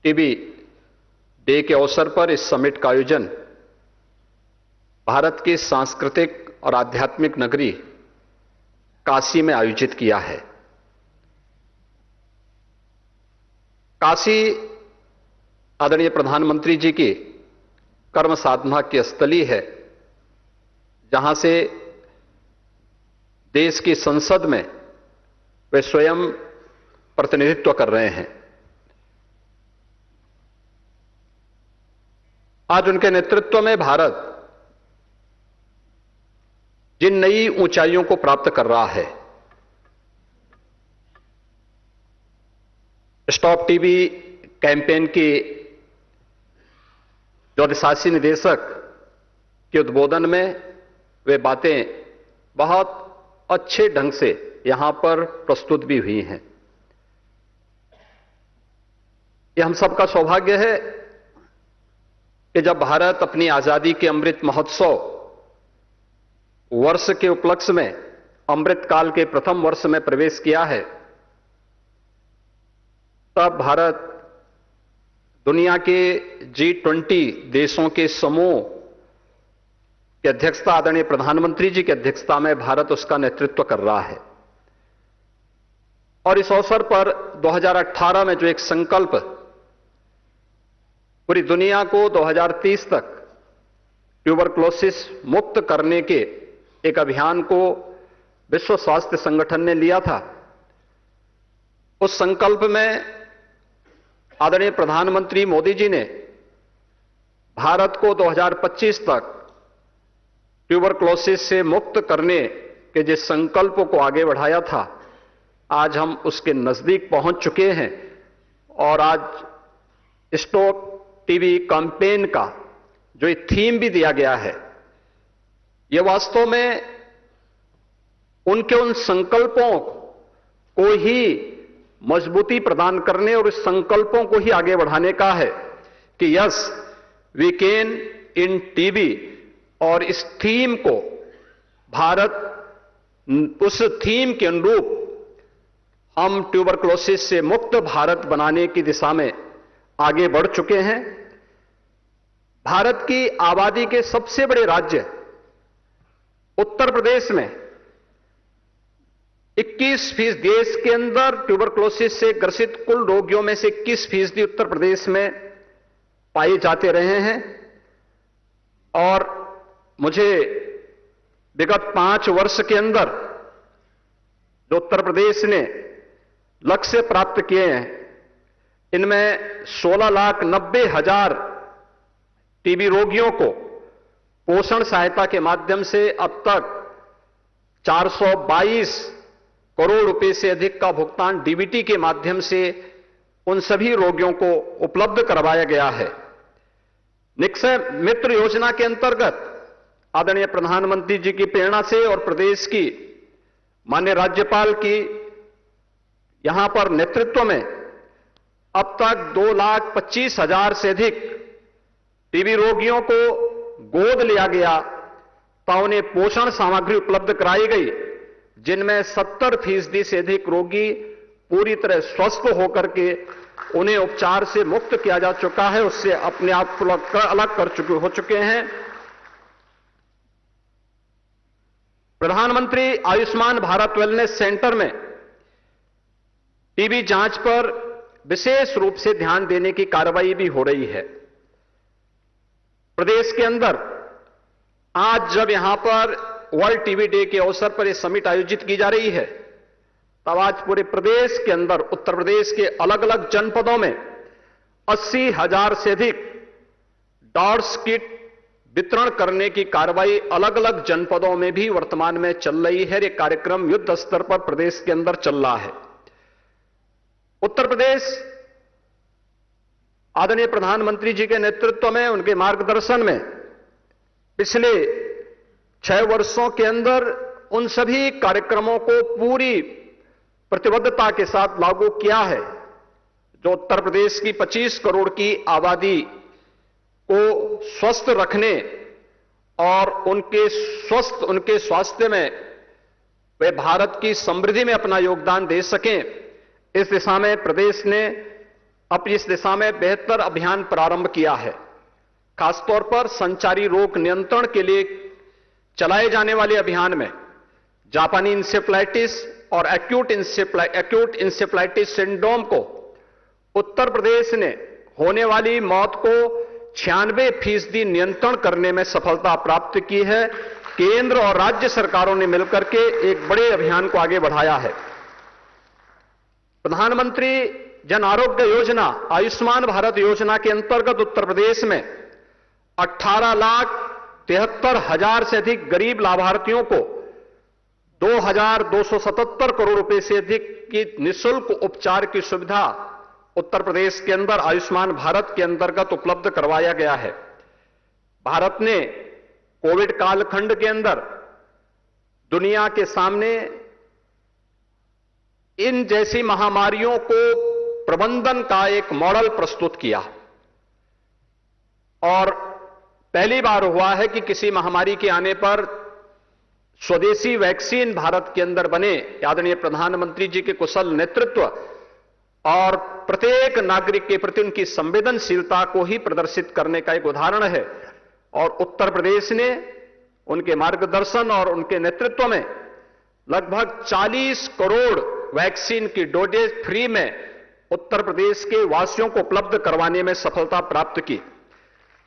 टीबी डे के अवसर पर इस समिट का आयोजन भारत की सांस्कृतिक और आध्यात्मिक नगरी काशी में आयोजित किया है। काशी आदरणीय प्रधानमंत्री जी की कर्म साधना की स्थली है, जहां से देश की संसद में वे स्वयं प्रतिनिधित्व कर रहे हैं। आज उनके नेतृत्व में भारत जिन नई ऊंचाइयों को प्राप्त कर रहा है, स्टॉप टीबी कैंपेन की जो अधिशासी निदेशक के उद्बोधन में वे बातें बहुत अच्छे ढंग से यहां पर प्रस्तुत भी हुई हैं। यह हम सबका सौभाग्य है कि जब भारत अपनी आजादी के अमृत महोत्सव वर्ष के उपलक्ष्य में अमृतकाल के प्रथम वर्ष में प्रवेश किया है, तब भारत दुनिया के G20 देशों के समूह की अध्यक्षता आदरणीय प्रधानमंत्री जी की अध्यक्षता में भारत उसका नेतृत्व कर रहा है। और इस अवसर पर 2018 में जो एक संकल्प पूरी दुनिया को 2030 तक ट्यूबरक्लोसिस मुक्त करने के एक अभियान को विश्व स्वास्थ्य संगठन ने लिया था, उस संकल्प में आदरणीय प्रधानमंत्री मोदी जी ने भारत को 2025 तक ट्यूबरक्लोसिस से मुक्त करने के जिस संकल्प को आगे बढ़ाया था, आज हम उसके नजदीक पहुंच चुके हैं। और आज स्टॉप टीबी कैंपेन का जो एक थीम भी दिया गया है, यह वास्तव में उनके उन संकल्पों को ही मजबूती प्रदान करने और इस संकल्पों को ही आगे बढ़ाने का है कि yes we can end TB. और इस थीम को भारत उस थीम के अनुरूप हम ट्यूबरक्लोसिस से मुक्त भारत बनाने की दिशा में आगे बढ़ चुके हैं। भारत की आबादी के सबसे बड़े राज्य उत्तर प्रदेश में 21% देश के अंदर ट्यूबरक्लोसिस से ग्रसित कुल रोगियों में से 21% उत्तर प्रदेश में पाए जाते रहे हैं। और मुझे विगत 5 वर्ष के अंदर जो उत्तर प्रदेश ने लक्ष्य प्राप्त किए हैं, इनमें 16,90,000 टीबी रोगियों को पोषण सहायता के माध्यम से अब तक 422 करोड़ रुपए से अधिक का भुगतान डीबीटी के माध्यम से उन सभी रोगियों को उपलब्ध करवाया गया है। निक्षय मित्र योजना के अंतर्गत आदरणीय प्रधानमंत्री जी की प्रेरणा से और प्रदेश की माननीय राज्यपाल की यहां पर नेतृत्व में अब तक 2,25,000 से अधिक टीबी रोगियों को गोद लिया गया, तो उन्हें पोषण सामग्री उपलब्ध कराई गई, जिनमें 70% से अधिक रोगी पूरी तरह स्वस्थ होकर के उन्हें उपचार से मुक्त किया जा चुका है, उससे अपने आप को अलग हो चुके हैं। प्रधानमंत्री आयुष्मान भारत वेलनेस सेंटर में टीबी जांच पर विशेष रूप से ध्यान देने की कार्रवाई भी हो रही है। प्रदेश के अंदर आज जब यहां पर वर्ल्ड टीबी डे के अवसर पर यह समिट आयोजित की जा रही है, तब आज पूरे प्रदेश के अंदर उत्तर प्रदेश के अलग अलग जनपदों में 80,000 से अधिक डॉट्स किट वितरण करने की कार्रवाई अलग अलग जनपदों में भी वर्तमान में चल रही है। यह कार्यक्रम युद्ध स्तर पर प्रदेश के अंदर चल रहा है। उत्तर प्रदेश आदरणीय प्रधानमंत्री जी के नेतृत्व में, उनके मार्गदर्शन में पिछले 6 वर्षों के अंदर उन सभी कार्यक्रमों को पूरी प्रतिबद्धता के साथ लागू किया है जो उत्तर प्रदेश की 25 करोड़ की आबादी को स्वस्थ रखने और उनके स्वास्थ्य में वे भारत की समृद्धि में अपना योगदान दे सकें, इस दिशा में प्रदेश ने अपनी इस दिशा में बेहतर अभियान प्रारंभ किया है। खासतौर पर संचारी रोग नियंत्रण के लिए चलाए जाने वाले अभियान में जापानी इंसेफ्लाइटिस और एक्यूट इंसेफ्लाइटिस सिंड्रोम को उत्तर प्रदेश ने होने वाली मौत को 96% नियंत्रण करने में सफलता प्राप्त की है। केंद्र और राज्य सरकारों ने मिलकर के एक बड़े अभियान को आगे बढ़ाया है। प्रधानमंत्री जन आरोग्य योजना आयुष्मान भारत योजना के अंतर्गत उत्तर प्रदेश में 18,73,000 से अधिक गरीब लाभार्थियों को 2,277 करोड़ रुपए से अधिक की निःशुल्क उपचार की सुविधा उत्तर प्रदेश के अंदर आयुष्मान भारत के अंतर्गत उपलब्ध करवाया गया है। भारत ने कोविड कालखंड के अंदर दुनिया के सामने इन जैसी महामारियों को प्रबंधन का एक मॉडल प्रस्तुत किया और पहली बार हुआ है कि किसी महामारी के आने पर स्वदेशी वैक्सीन भारत के अंदर बने, आदरणीय प्रधानमंत्री जी के कुशल नेतृत्व और प्रत्येक नागरिक के प्रति उनकी संवेदनशीलता को ही प्रदर्शित करने का एक उदाहरण है। और उत्तर प्रदेश ने उनके मार्गदर्शन और उनके नेतृत्व में लगभग 40 करोड़ वैक्सीन की डोजेज फ्री में उत्तर प्रदेश के वासियों को उपलब्ध करवाने में सफलता प्राप्त की।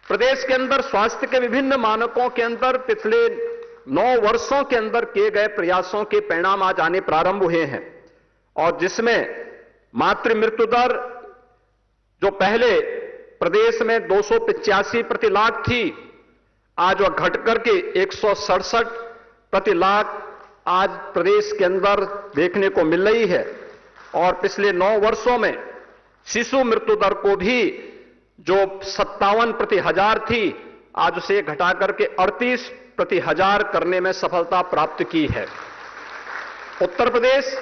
प्रदेश के अंदर स्वास्थ्य के विभिन्न मानकों के अंदर पिछले 9 वर्षों के अंदर किए गए प्रयासों के परिणाम आज आने प्रारंभ हुए हैं, और जिसमें मातृ मृत्यु दर जो पहले प्रदेश में 285 प्रति लाख थी, आज वह घट करके 167 प्रति लाख आज प्रदेश के अंदर देखने को मिल रही है। और पिछले 9 वर्षों में शिशु मृत्यु दर को भी जो 57 प्रति हजार थी, आज उसे घटा करके 38 प्रति हजार करने में सफलता प्राप्त की है। उत्तर प्रदेश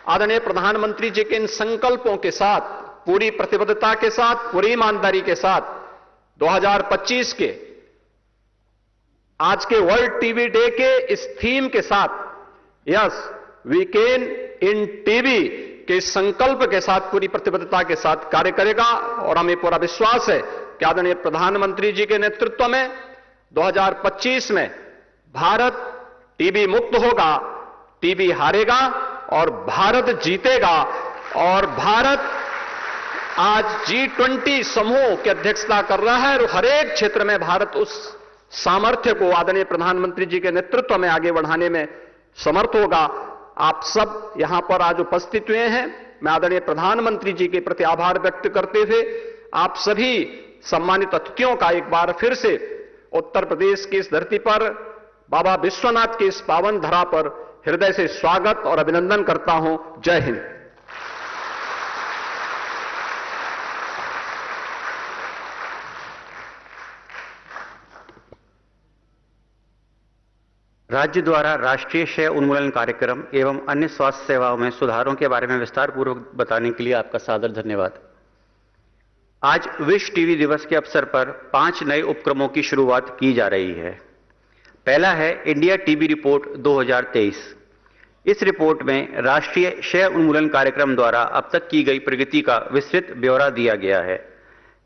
आदरणीय प्रधानमंत्री जी के इन संकल्पों के साथ, पूरी प्रतिबद्धता के साथ, पूरी ईमानदारी के साथ 2025 के आज के वर्ल्ड टीबी डे के इस थीम के साथ, yes we can end TB के संकल्प के साथ, पूरी प्रतिबद्धता के साथ कार्य करेगा। और हमें पूरा विश्वास है कि आदरणीय प्रधानमंत्री जी के नेतृत्व में 2025 में भारत टीबी मुक्त होगा, टीबी हारेगा और भारत जीतेगा। और भारत आज G20 समूह की अध्यक्षता कर रहा है और हर एक क्षेत्र में भारत उस सामर्थ्य को आदरणीय प्रधानमंत्री जी के नेतृत्व में आगे बढ़ाने में समर्थ होगा। आप सब यहां पर आज उपस्थित हुए हैं। मैं आदरणीय प्रधानमंत्री जी के प्रति आभार व्यक्त करते हुए आप सभी सम्मानित अतिथियों का एक बार फिर से उत्तर प्रदेश की इस धरती पर बाबा विश्वनाथ की इस पावन धरा पर हृदय से स्वागत और अभिनंदन करता हूं। जय हिंद। राज्य द्वारा राष्ट्रीय क्षय उन्मूलन कार्यक्रम एवं अन्य स्वास्थ्य सेवाओं में सुधारों के बारे में विस्तार पूर्वक बताने के लिए आपका सादर धन्यवाद। आज विश्व टीबी दिवस के अवसर पर 5 नए उपक्रमों की शुरुआत की जा रही है। पहला है इंडिया टीबी रिपोर्ट 2023। इस रिपोर्ट में राष्ट्रीय क्षय उन्मूलन कार्यक्रम द्वारा अब तक की गई प्रगति का विस्तृत ब्यौरा दिया गया है।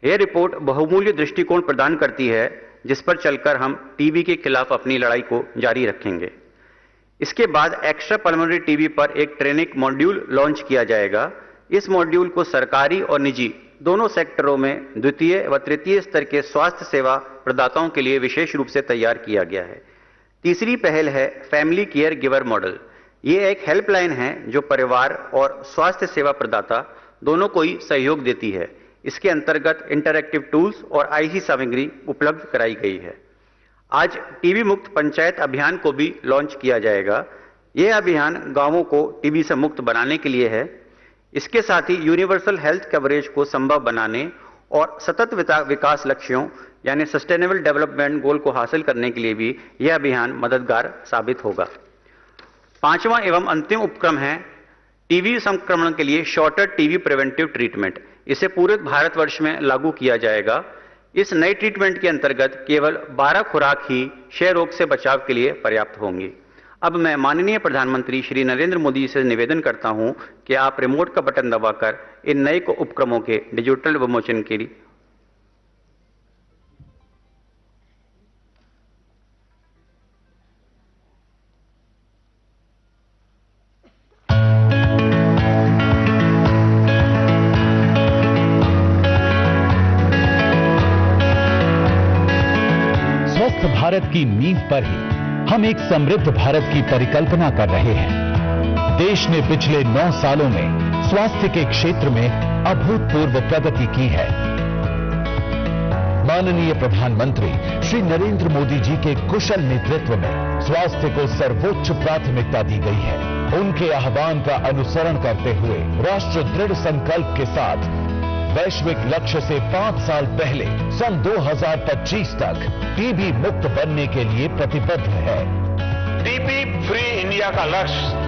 यह रिपोर्ट बहुमूल्य दृष्टिकोण प्रदान करती है जिस पर चलकर हम टीबी के खिलाफ अपनी लड़ाई को जारी रखेंगे। इसके बाद एक्स्ट्रा पल्मोनरी टीबी पर एक ट्रेनिंग मॉड्यूल लॉन्च किया जाएगा। इस मॉड्यूल को सरकारी और निजी दोनों सेक्टरों में द्वितीय व तृतीय स्तर के स्वास्थ्य सेवा प्रदाताओं के लिए विशेष रूप से तैयार किया गया है। तीसरी पहल है फैमिली केयर गिवर मॉडल। ये एक हेल्पलाइन है जो परिवार और स्वास्थ्य सेवा प्रदाता दोनों को ही सहयोग देती है। इसके अंतर्गत इंटरैक्टिव टूल्स और आईसी सामग्री उपलब्ध कराई गई है। आज टीबी मुक्त पंचायत अभियान को भी लॉन्च किया जाएगा। यह अभियान गांवों को टीबी से मुक्त बनाने के लिए है। इसके साथ ही यूनिवर्सल हेल्थ कवरेज को संभव बनाने और सतत विकास लक्ष्यों यानी सस्टेनेबल डेवलपमेंट गोल को हासिल करने के लिए भी यह अभियान मददगार साबित होगा। 5वां एवं अंतिम उपक्रम है टीबी संक्रमण के लिए शॉर्टर टीबी प्रिवेंटिव ट्रीटमेंट। इसे पूरे भारतवर्ष में लागू किया जाएगा। इस नए ट्रीटमेंट के अंतर्गत केवल 12 खुराक ही क्षय रोग से बचाव के लिए पर्याप्त होंगी। अब मैं माननीय प्रधानमंत्री श्री नरेंद्र मोदी जी से निवेदन करता हूं कि आप रिमोट का बटन दबाकर इन नए उपक्रमों के डिजिटल विमोचन के लिए भारत की नींव पर ही हम एक समृद्ध भारत की परिकल्पना कर रहे हैं। देश ने पिछले 9 सालों में स्वास्थ्य के क्षेत्र में अभूतपूर्व प्रगति की है। माननीय प्रधानमंत्री श्री नरेंद्र मोदी जी के कुशल नेतृत्व में स्वास्थ्य को सर्वोच्च प्राथमिकता दी गई है। उनके आह्वान का अनुसरण करते हुए राष्ट्र दृढ़ संकल्प के साथ वैश्विक लक्ष्य से 5 साल पहले सन 2025 तक टीबी मुक्त बनने के लिए प्रतिबद्ध है। टीबी फ्री इंडिया का लक्ष्य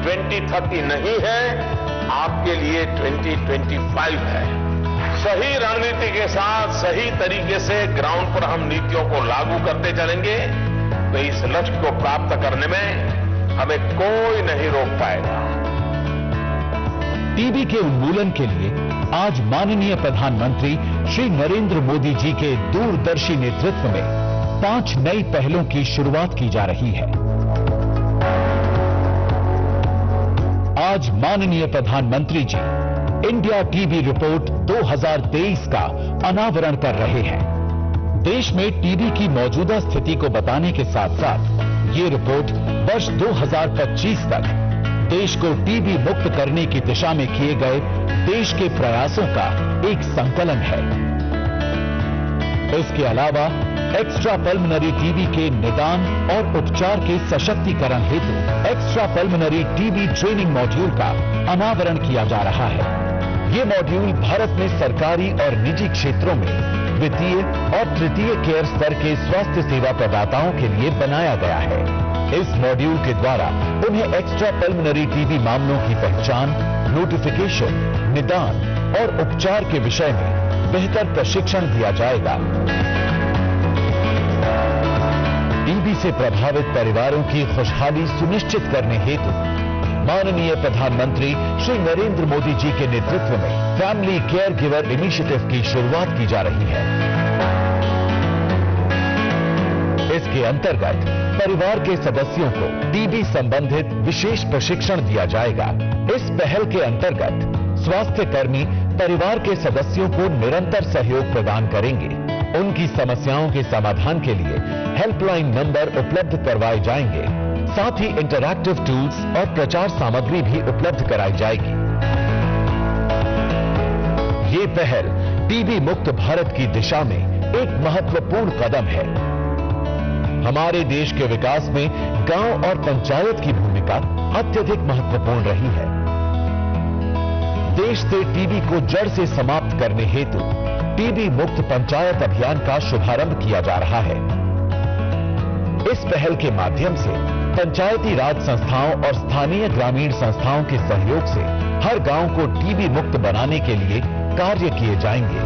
2030 नहीं है, आपके लिए 2025 है। सही रणनीति के साथ सही तरीके से ग्राउंड पर हम नीतियों को लागू करते चलेंगे तो इस लक्ष्य को प्राप्त करने में हमें कोई नहीं रोक पाएगा। टीबी के उन्मूलन के लिए आज माननीय प्रधानमंत्री श्री नरेंद्र मोदी जी के दूरदर्शी नेतृत्व में 5 नई पहलों की शुरुआत की जा रही है। आज माननीय प्रधानमंत्री जी इंडिया टीबी रिपोर्ट 2023 का अनावरण कर रहे हैं। देश में टीबी की मौजूदा स्थिति को बताने के साथ साथ ये रिपोर्ट वर्ष 2025 तक देश को टीबी मुक्त करने की दिशा में किए गए देश के प्रयासों का एक संकलन है। इसके अलावा एक्स्ट्रा पल्मोनरी टीबी के निदान और उपचार के सशक्तिकरण हेतु extra pulmonary TB training module का अनावरण किया जा रहा है। ये मॉड्यूल भारत में सरकारी और निजी क्षेत्रों में द्वितीय और तृतीय केयर स्तर के स्वास्थ्य सेवा प्रदाताओं के लिए बनाया गया है। इस मॉड्यूल के द्वारा उन्हें एक्स्ट्रा पल्मोनरी टीबी मामलों की पहचान, नोटिफिकेशन, निदान और उपचार के विषय में बेहतर प्रशिक्षण दिया जाएगा। टीबी से प्रभावित परिवारों की खुशहाली सुनिश्चित करने हेतु माननीय प्रधानमंत्री श्री नरेंद्र मोदी जी के नेतृत्व में फैमिली केयर गिवर इनिशिएटिव की शुरुआत की जा रही है। इसके अंतर्गत परिवार के सदस्यों को टीबी संबंधित विशेष प्रशिक्षण दिया जाएगा। इस पहल के अंतर्गत स्वास्थ्य कर्मी परिवार के सदस्यों को निरंतर सहयोग प्रदान करेंगे। उनकी समस्याओं के समाधान के लिए हेल्पलाइन नंबर उपलब्ध करवाए जाएंगे। साथ ही इंटरैक्टिव टूल्स और प्रचार सामग्री भी उपलब्ध कराई जाएगी। ये पहल टीबी मुक्त भारत की दिशा में एक महत्वपूर्ण कदम है। हमारे देश के विकास में गांव और पंचायत की भूमिका अत्यधिक महत्वपूर्ण रही है। देश से टीबी को जड़ से समाप्त करने हेतु टीबी मुक्त पंचायत अभियान का शुभारंभ किया जा रहा है। इस पहल के माध्यम से पंचायती राज संस्थाओं और स्थानीय ग्रामीण संस्थाओं के सहयोग से हर गांव को टीबी मुक्त बनाने के लिए कार्य किए जाएंगे।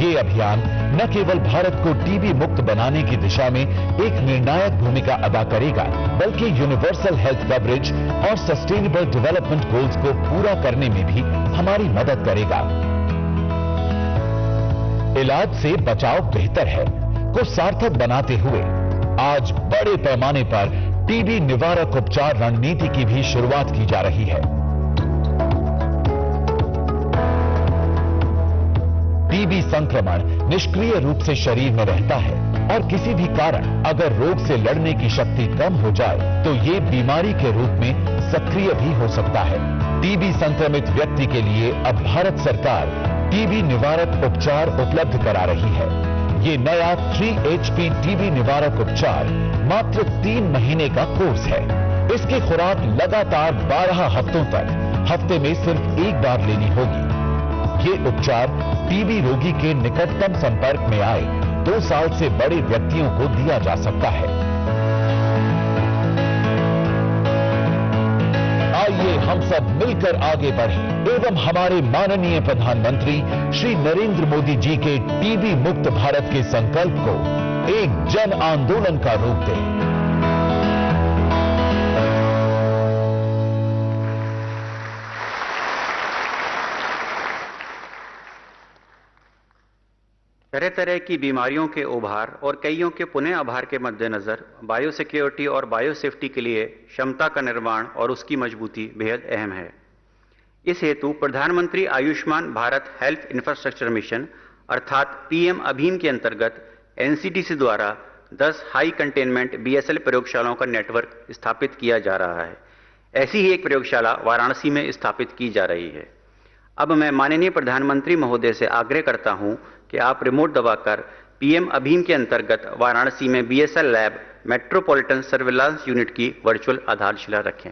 ये अभियान न केवल भारत को टीबी मुक्त बनाने की दिशा में एक निर्णायक भूमिका अदा करेगा, बल्कि यूनिवर्सल हेल्थ कवरेज और सस्टेनेबल डेवलपमेंट गोल्स को पूरा करने में भी हमारी मदद करेगा। इलाज से बचाव बेहतर है को सार्थक बनाते हुए आज बड़े पैमाने पर टीबी निवारक उपचार रणनीति की भी शुरुआत की जा रही है। टीबी संक्रमण निष्क्रिय रूप से शरीर में रहता है और किसी भी कारण अगर रोग से लड़ने की शक्ति कम हो जाए तो ये बीमारी के रूप में सक्रिय भी हो सकता है। टीबी संक्रमित व्यक्ति के लिए अब भारत सरकार टीबी निवारक उपचार उपलब्ध करा रही है। ये नया 3HP टीबी निवारक उपचार मात्र 3 महीने का कोर्स है। इसकी खुराक लगातार 12 हफ्तों तक हफ्ते में सिर्फ एक बार लेनी होगी। ये उपचार टीबी रोगी के निकटतम संपर्क में आए 2 साल से बड़े व्यक्तियों को दिया जा सकता है। आइए हम सब मिलकर आगे बढ़ें एवं हमारे माननीय प्रधानमंत्री श्री नरेंद्र मोदी जी के टीबी मुक्त भारत के संकल्प को एक जन आंदोलन का रूप दें। तरह तरह की बीमारियों के उभार और कईयों के पुनः आभार के मद्देनजर बायोसिक्योरिटी और बायोसेफ्टी के लिए क्षमता का निर्माण और उसकी मजबूती बेहद अहम है। इस हेतु प्रधानमंत्री Ayushman Bharat health infrastructure mission अर्थात पीएम अभियान के अंतर्गत एनसीडीसी द्वारा 10 हाई कंटेनमेंट बीएसएल प्रयोगशालाओं का नेटवर्क स्थापित किया जा रहा है। ऐसी ही एक प्रयोगशाला वाराणसी में स्थापित की जा रही है। अब मैं माननीय प्रधानमंत्री महोदय से आग्रह करता हूं कि आप रिमोट दबाकर पीएम अभियान के अंतर्गत वाराणसी में BSL lab metropolitan surveillance unit की वर्चुअल आधारशिला रखें।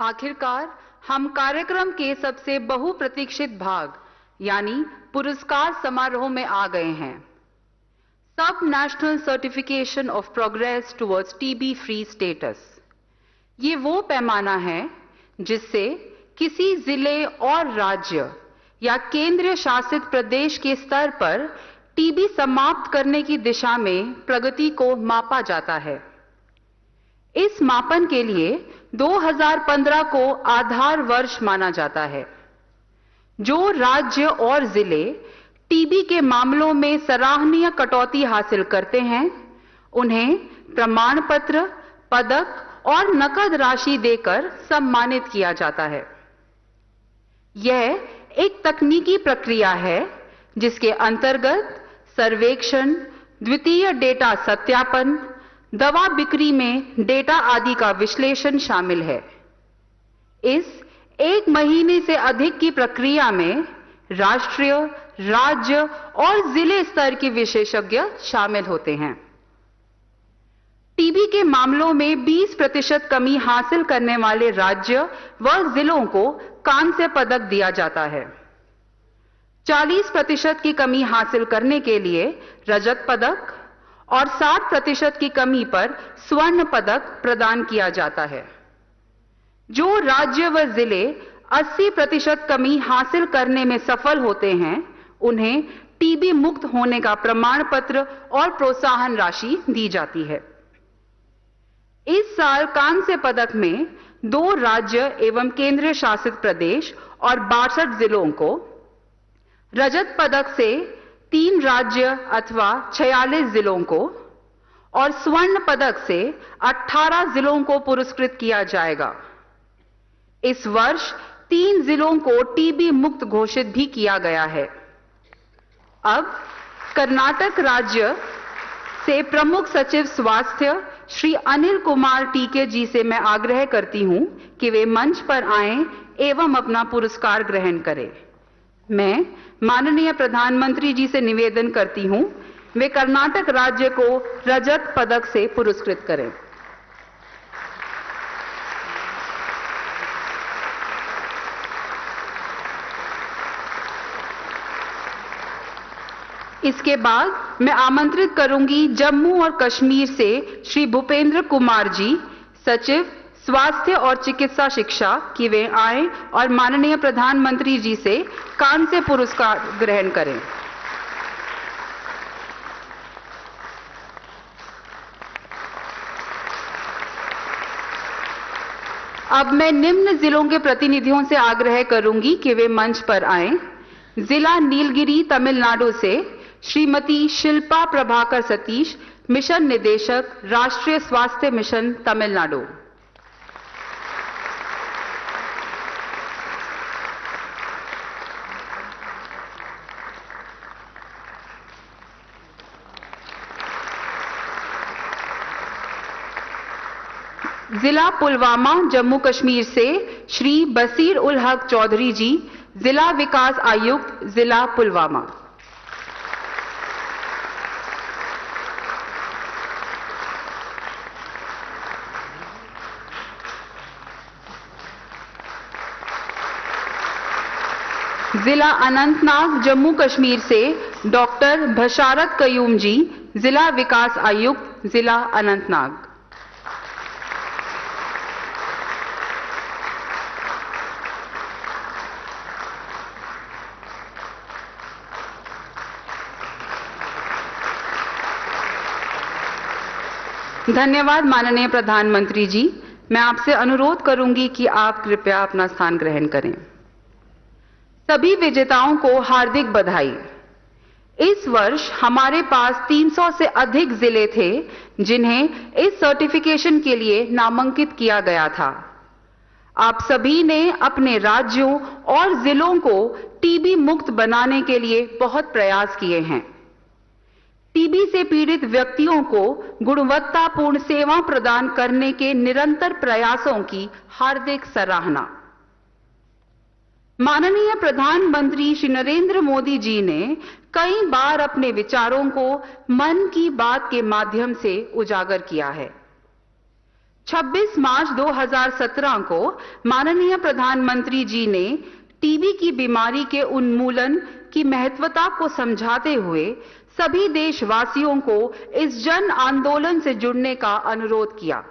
आखिरकार हम कार्यक्रम के सबसे बहुप्रतीक्षित भाग यानी पुरस्कार समारोह में आ गए हैं। सब national certification of progress towards TB free status. ये वो पैमाना है जिससे किसी जिले और राज्य या केंद्रीय शासित प्रदेश के स्तर पर टीबी समाप्त करने की दिशा में प्रगति को मापा जाता है। इस मापन के लिए 2015 को आधार वर्ष माना जाता है। जो राज्य और जिले टीबी के मामलों में सराहनीय कटौती हासिल करते हैं, उन्हें प्रमाण पत्र, पदक और नकद राशि देकर सम्मानित किया जाता है। यह एक तकनीकी प्रक्रिया है जिसके अंतर्गत सर्वेक्षण, द्वितीय डेटा सत्यापन, दवा बिक्री में डेटा आदि का विश्लेषण शामिल है। इस 1 महीने से अधिक की प्रक्रिया में राष्ट्रीय, राज्य और जिले स्तर के विशेषज्ञ शामिल होते हैं। टीबी के मामलों में 20% कमी हासिल करने वाले राज्य व जिलों को कांस्य पदक दिया जाता है। 40% की कमी हासिल करने के लिए रजत पदक और 60% की कमी पर स्वर्ण पदक प्रदान किया जाता है। जो राज्य व जिले 80% कमी हासिल करने में सफल होते हैं, उन्हें टीबी मुक्त होने का प्रमाण पत्र और प्रोत्साहन राशि दी जाती है। इस साल कांस्य पदक में 2 राज्य एवं केंद्रीय शासित प्रदेश और 62 जिलों को, रजत पदक से 3 राज्य अथवा 46 जिलों को और स्वर्ण पदक से 18 जिलों को पुरस्कृत किया जाएगा। इस वर्ष 3 जिलों को टीबी मुक्त घोषित भी किया गया है। अब कर्नाटक राज्य से प्रमुख सचिव स्वास्थ्य श्री अनिल कुमार टीके जी से मैं आग्रह करती हूं कि वे मंच पर आएं एवं अपना पुरस्कार ग्रहण करें। मैं माननीय प्रधानमंत्री जी से निवेदन करती हूं वे कर्नाटक राज्य को रजत पदक से पुरस्कृत करें। इसके बाद मैं आमंत्रित करूंगी जम्मू और कश्मीर से श्री भूपेंद्र कुमार जी, सचिव स्वास्थ्य और चिकित्सा शिक्षा, कि वे आएं और माननीय प्रधानमंत्री जी से कांस्य पुरस्कार ग्रहण करें। अब मैं निम्न जिलों के प्रतिनिधियों से आग्रह करूंगी कि वे मंच पर आएं। जिला नीलगिरी तमिलनाडु से श्रीमती शिल्पा प्रभाकर सतीश, मिशन निदेशक, राष्ट्रीय स्वास्थ्य मिशन तमिलनाडु। जिला पुलवामा जम्मू कश्मीर से श्री बसीर उल हक चौधरी जी, जिला विकास आयुक्त, जिला पुलवामा। जिला अनंतनाग जम्मू कश्मीर से डॉक्टर बशारत कयूम जी, जिला विकास आयुक्त, जिला अनंतनाग। धन्यवाद माननीय प्रधानमंत्री जी। मैं आपसे अनुरोध करूंगी कि आप कृपया अपना स्थान ग्रहण करें। सभी विजेताओं को हार्दिक बधाई। इस वर्ष हमारे पास 300 से अधिक जिले थे जिन्हें इस सर्टिफिकेशन के लिए नामांकित किया गया था। आप सभी ने अपने राज्यों और जिलों को टीबी मुक्त बनाने के लिए बहुत प्रयास किए हैं। टीबी से पीड़ित व्यक्तियों को गुणवत्तापूर्ण सेवा प्रदान करने के निरंतर प्रयासों की हार्दिक सराहना। माननीय प्रधानमंत्री श्री नरेंद्र मोदी जी ने कई बार अपने विचारों को मन की बात के माध्यम से उजागर किया है। 26 मार्च 2017 को माननीय प्रधानमंत्री जी ने टीबी की बीमारी के उन्मूलन की महत्वता को समझाते हुए सभी देशवासियों को इस जन आंदोलन से जुड़ने का अनुरोध किया।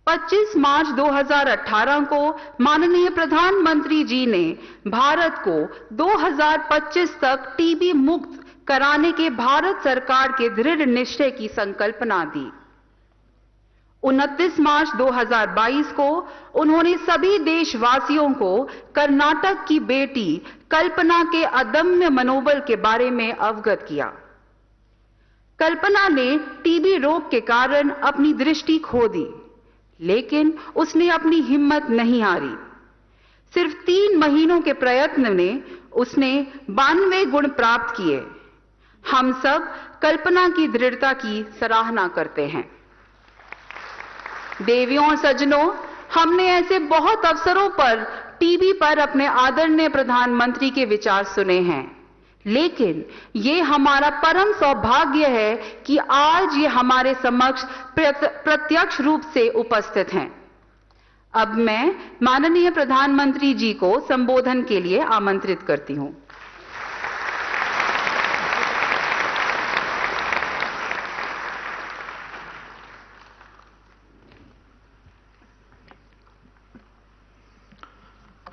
25 मार्च 2018 को माननीय प्रधानमंत्री जी ने भारत को 2025 तक टीबी मुक्त कराने के भारत सरकार के दृढ़ निश्चय की संकल्पना दी। 29 मार्च 2022 को उन्होंने सभी देशवासियों को कर्नाटक की बेटी कल्पना के अदम्य मनोबल के बारे में अवगत किया। कल्पना ने टीबी रोग के कारण अपनी दृष्टि खो दी, लेकिन उसने अपनी हिम्मत नहीं हारी। सिर्फ 3 महीनों के प्रयत्न में उसने 92 गुण प्राप्त किए। हम सब कल्पना की दृढ़ता की सराहना करते हैं। देवियों और सज्जनों, हमने ऐसे बहुत अवसरों पर टीबी पर अपने आदरणीय प्रधानमंत्री के विचार सुने हैं, लेकिन ये हमारा परम सौभाग्य है कि आज ये हमारे समक्ष प्रत्यक्ष रूप से उपस्थित हैं। अब मैं माननीय प्रधानमंत्री जी को संबोधन के लिए आमंत्रित करती हूं।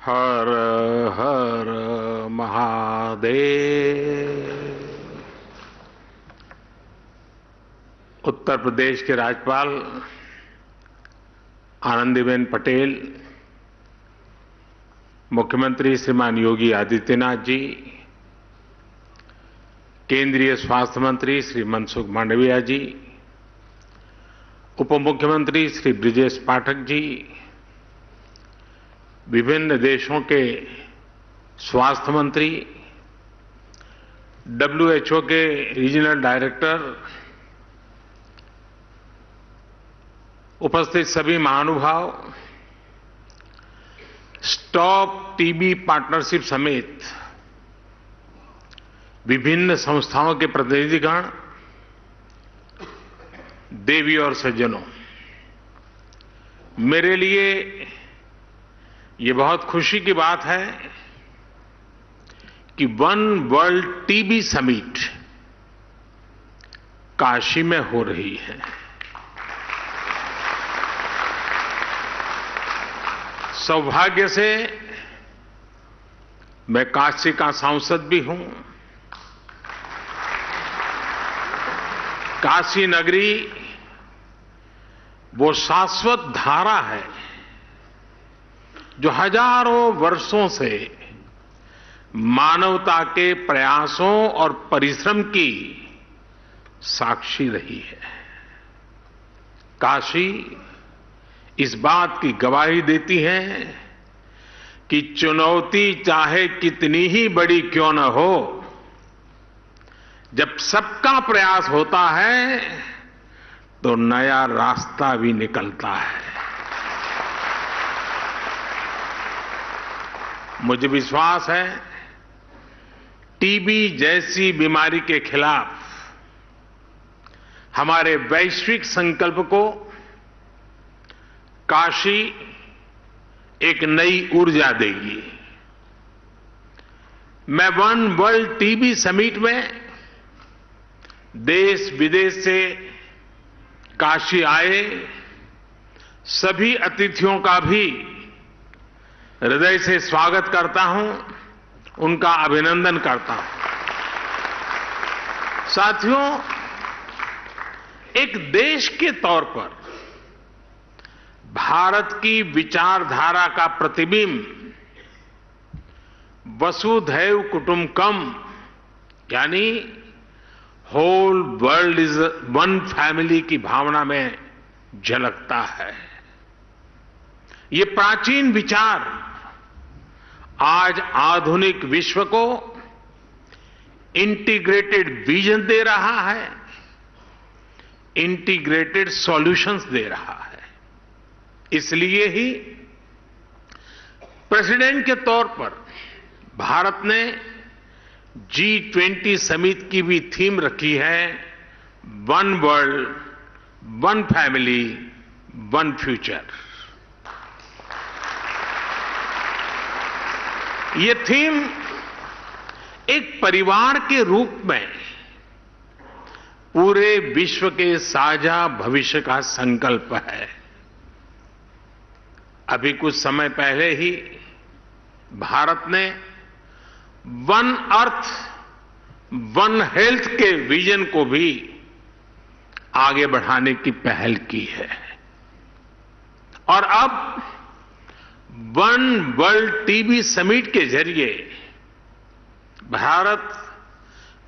हर हर महादेव। उत्तर प्रदेश के राज्यपाल आनंदीबेन पटेल, मुख्यमंत्री श्रीमान योगी आदित्यनाथ जी, केंद्रीय स्वास्थ्य मंत्री श्री मनसुख मांडविया जी, उप मुख्यमंत्री श्री ब्रिजेश पाठक जी, विभिन्न देशों के स्वास्थ्य मंत्री, WHO के रीजनल डायरेक्टर, उपस्थित सभी महानुभाव, स्टॉप टीबी पार्टनरशिप समेत विभिन्न संस्थाओं के प्रतिनिधिगण, देवी और सज्जनों, मेरे लिए ये बहुत खुशी की बात है कि one world TB summit Kashi में हो रही है। सौभाग्य से मैं काशी का सांसद भी हूं। काशी नगरी वो शाश्वत धारा है जो हजारों वर्षों से मानवता के प्रयासों और परिश्रम की साक्षी रही है। काशी इस बात की गवाही देती है कि चुनौती चाहे कितनी ही बड़ी क्यों न हो, जब सबका प्रयास होता है तो नया रास्ता भी निकलता है। मुझे विश्वास है टीबी जैसी बीमारी के खिलाफ हमारे वैश्विक संकल्प को काशी एक नई ऊर्जा देगी। मैं वन वर्ल्ड टीबी समिट में देश विदेश से काशी आए सभी अतिथियों का भी हृदय से स्वागत करता हूं, उनका अभिनंदन करता हूं। साथियों, एक देश के तौर पर भारत की विचारधारा का प्रतिबिंब वसुधैव कुटुंबकम यानी whole world is one family की भावना में झलकता है। ये प्राचीन विचार आज आधुनिक विश्व को इंटीग्रेटेड विजन दे रहा है, इंटीग्रेटेड सॉल्यूशंस दे रहा है। इसलिए ही प्रेसिडेंट के तौर पर भारत ने G20 समिट की भी थीम रखी है, one world, one family, one future. ये थीम एक परिवार के रूप में पूरे विश्व के साझा भविष्य का संकल्प है। अभी कुछ समय पहले ही भारत ने वन अर्थ वन हेल्थ के विजन को भी आगे बढ़ाने की पहल की है और अब वन वर्ल्ड टीबी समिट के जरिए भारत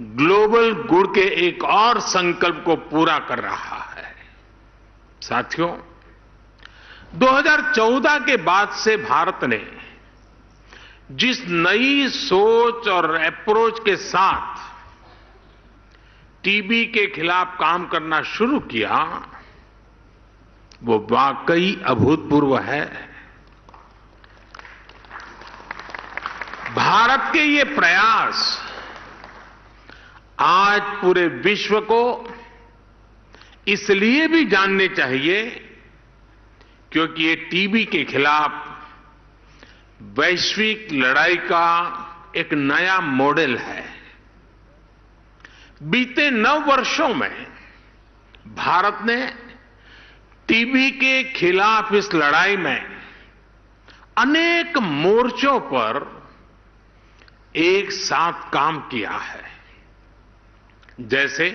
ग्लोबल गुड के एक और संकल्प को पूरा कर रहा है। साथियों, 2014 के बाद से भारत ने जिस नई सोच और अप्रोच के साथ टीबी के खिलाफ काम करना शुरू किया, वो वाकई अभूतपूर्व है। भारत के ये प्रयास आज पूरे विश्व को इसलिए भी जानने चाहिए क्योंकि ये टीबी के खिलाफ वैश्विक लड़ाई का एक नया मॉडल है। बीते 9 वर्षों में भारत ने टीबी के खिलाफ इस लड़ाई में अनेक मोर्चों पर एक साथ काम किया है, जैसे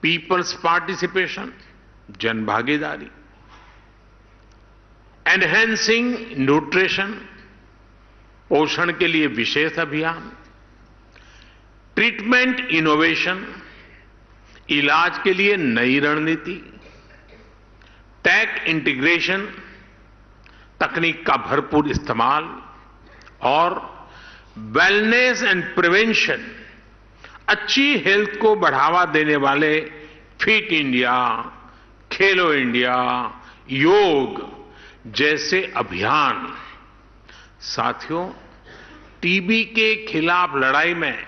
पीपल्स पार्टिसिपेशन, जन भागीदारी, एनहेंसिंग न्यूट्रिशन, पोषण के लिए विशेष अभियान, ट्रीटमेंट इनोवेशन, इलाज के लिए नई रणनीति, टेक इंटीग्रेशन, तकनीक का भरपूर इस्तेमाल और वेलनेस एंड प्रिवेंशन, अच्छी हेल्थ को बढ़ावा देने वाले फिट इंडिया, खेलो इंडिया, योग जैसे अभियान। साथियों, टीबी के खिलाफ लड़ाई में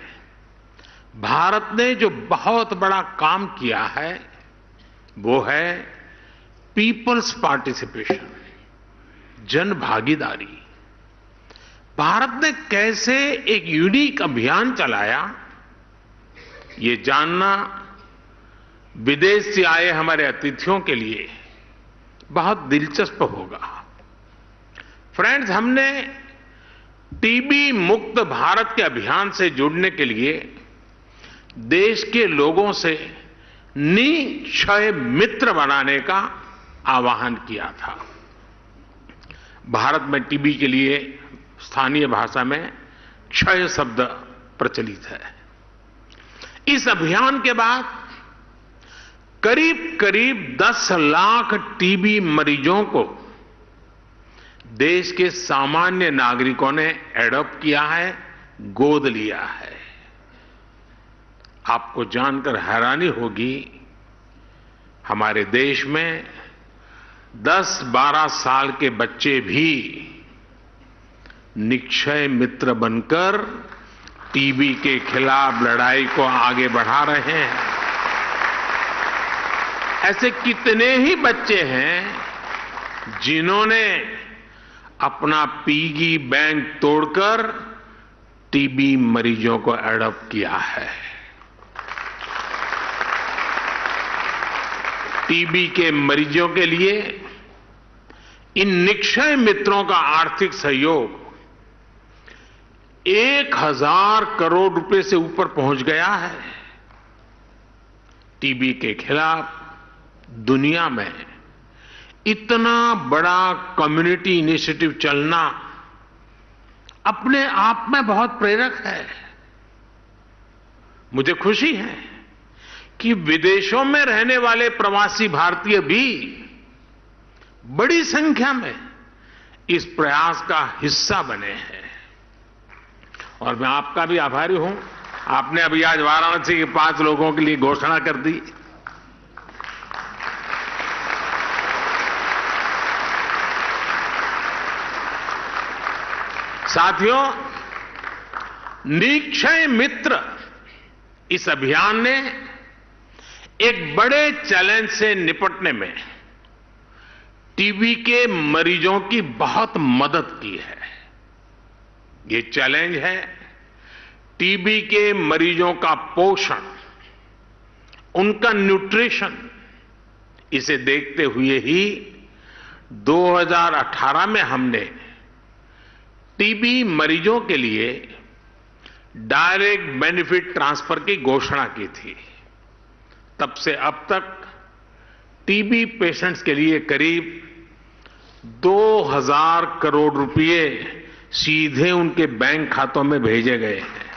भारत ने जो बहुत बड़ा काम किया है वो है पीपल्स पार्टिसिपेशन, जन भागीदारी। भारत ने कैसे एक यूनिक अभियान चलाया, ये जानना विदेश से आए हमारे अतिथियों के लिए बहुत दिलचस्प होगा। फ्रेंड्स, हमने टीबी मुक्त भारत के अभियान से जुड़ने के लिए देश के लोगों से निक्षय मित्र बनाने का आह्वान किया था। भारत में टीबी के लिए स्थानीय भाषा में क्षय शब्द प्रचलित है। इस अभियान के बाद करीब 10 लाख टीबी मरीजों को देश के सामान्य नागरिकों ने एडॉप्ट किया है, गोद लिया है। आपको जानकर हैरानी होगी, हमारे देश में 10-12 साल के बच्चे भी निक्षय मित्र बनकर टीबी के खिलाफ लड़ाई को आगे बढ़ा रहे हैं। ऐसे कितने ही बच्चे हैं जिन्होंने अपना पिगी बैंक तोड़कर टीबी मरीजों को एडॉप्ट किया है। टीबी के मरीजों के लिए इन निक्षय मित्रों का आर्थिक सहयोग 1000 करोड़ रुपए से ऊपर पहुंच गया है। टीबी के खिलाफ दुनिया में इतना बड़ा कम्युनिटी इनिशिएटिव चलना अपने आप में बहुत प्रेरक है। मुझे खुशी है कि विदेशों में रहने वाले प्रवासी भारतीय भी बड़ी संख्या में इस प्रयास का हिस्सा बने हैं और मैं आपका भी आभारी हूं। आपने अभी आज वाराणसी के 5 लोगों के लिए घोषणा कर दी। साथियों, निक्षय मित्र इस अभियान ने एक बड़े चैलेंज से निपटने में टीबी के मरीजों की बहुत मदद की है। ये चैलेंज है टीबी के मरीजों का पोषण, उनका न्यूट्रिशन। इसे देखते हुए ही 2018 में हमने टीबी मरीजों के लिए डायरेक्ट बेनिफिट ट्रांसफर की घोषणा की थी। तब से अब तक टीबी पेशेंट्स के लिए करीब 2000 करोड़ रुपए सीधे उनके बैंक खातों में भेजे गए हैं।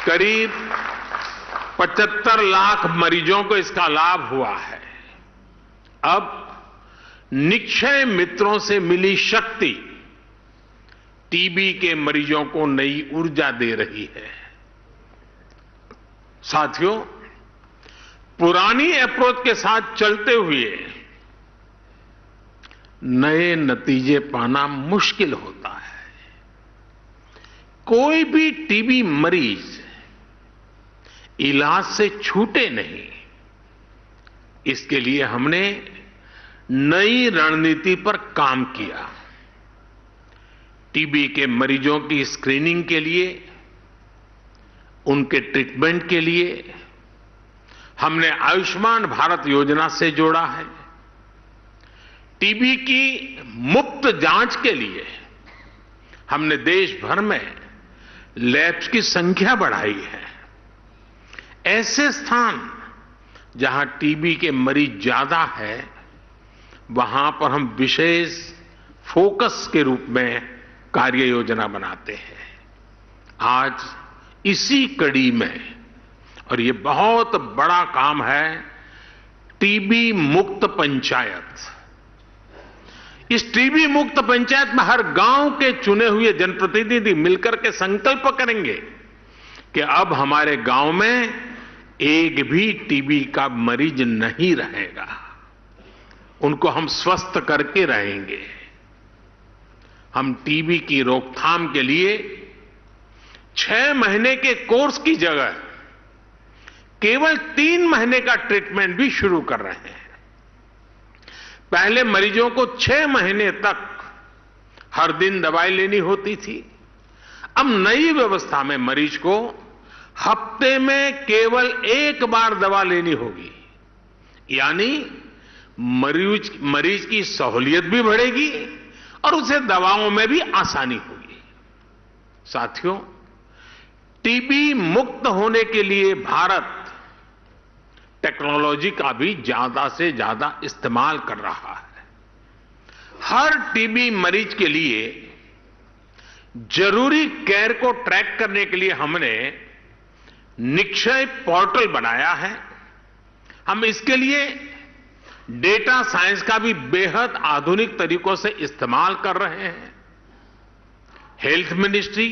करीब 75 लाख मरीजों को इसका लाभ हुआ है। अब निक्षय मित्रों से मिली शक्ति टीबी के मरीजों को नई ऊर्जा दे रही है। साथियों, पुरानी अप्रोच के साथ चलते हुए नए नतीजे पाना मुश्किल होता है। कोई भी टीबी मरीज इलाज से छूटे नहीं, इसके लिए हमने नई रणनीति पर काम किया। टीबी के मरीजों की स्क्रीनिंग के लिए, उनके ट्रीटमेंट के लिए हमने आयुष्मान भारत योजना से जोड़ा है। टीबी की मुफ्त जांच के लिए हमने देश भर में लैब्स की संख्या बढ़ाई है। ऐसे स्थान जहां टीबी के मरीज ज्यादा है, वहां पर हम विशेष फोकस के रूप में कार्य योजना बनाते हैं। आज इसी कड़ी में, और ये बहुत बड़ा काम है, टीबी मुक्त पंचायत। इस टीबी मुक्त पंचायत में हर गांव के चुने हुए जनप्रतिनिधि मिलकर के संकल्प करेंगे कि अब हमारे गांव में एक भी टीबी का मरीज नहीं रहेगा। उनको हम स्वस्थ करके रहेंगे। हम टीबी की रोकथाम के लिए 6 महीने के कोर्स की जगह केवल 3 महीने का ट्रीटमेंट भी शुरू कर रहे हैं। पहले मरीजों को 6 महीने तक हर दिन दवाई लेनी होती थी। अब नई व्यवस्था में मरीज को हफ्ते में केवल 1 बार दवा लेनी होगी। यानी मरीज की सहूलियत भी बढ़ेगी और उसे दवाओं में भी आसानी होगी। साथियों, टीबी मुक्त होने के लिए भारत टेक्नोलॉजी का भी ज्यादा से ज्यादा इस्तेमाल कर रहा है। हर टीबी मरीज के लिए जरूरी केयर को ट्रैक करने के लिए हमने निक्षय पोर्टल बनाया है। हम इसके लिए डेटा साइंस का भी बेहद आधुनिक तरीकों से इस्तेमाल कर रहे हैं। हेल्थ मिनिस्ट्री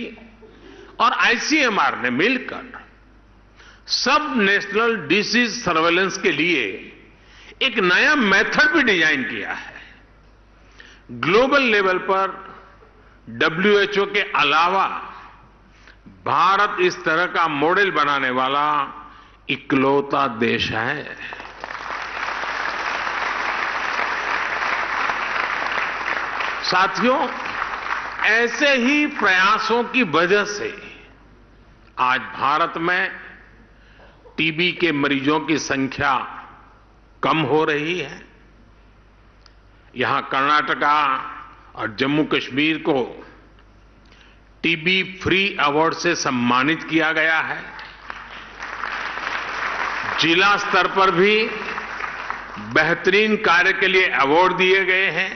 और आईसीएमआर ने मिलकर सब नेशनल डिसीज सर्वेलेंस के लिए एक नया मेथड भी डिजाइन किया है। ग्लोबल लेवल पर WHO के अलावा भारत इस तरह का मॉडल बनाने वाला इकलौता देश है। साथियों, ऐसे ही प्रयासों की वजह से आज भारत में टीबी के मरीजों की संख्या कम हो रही है। यहां कर्नाटका और जम्मू कश्मीर को टीबी फ्री अवार्ड से सम्मानित किया गया है। जिला स्तर पर भी बेहतरीन कार्य के लिए अवार्ड दिए गए हैं।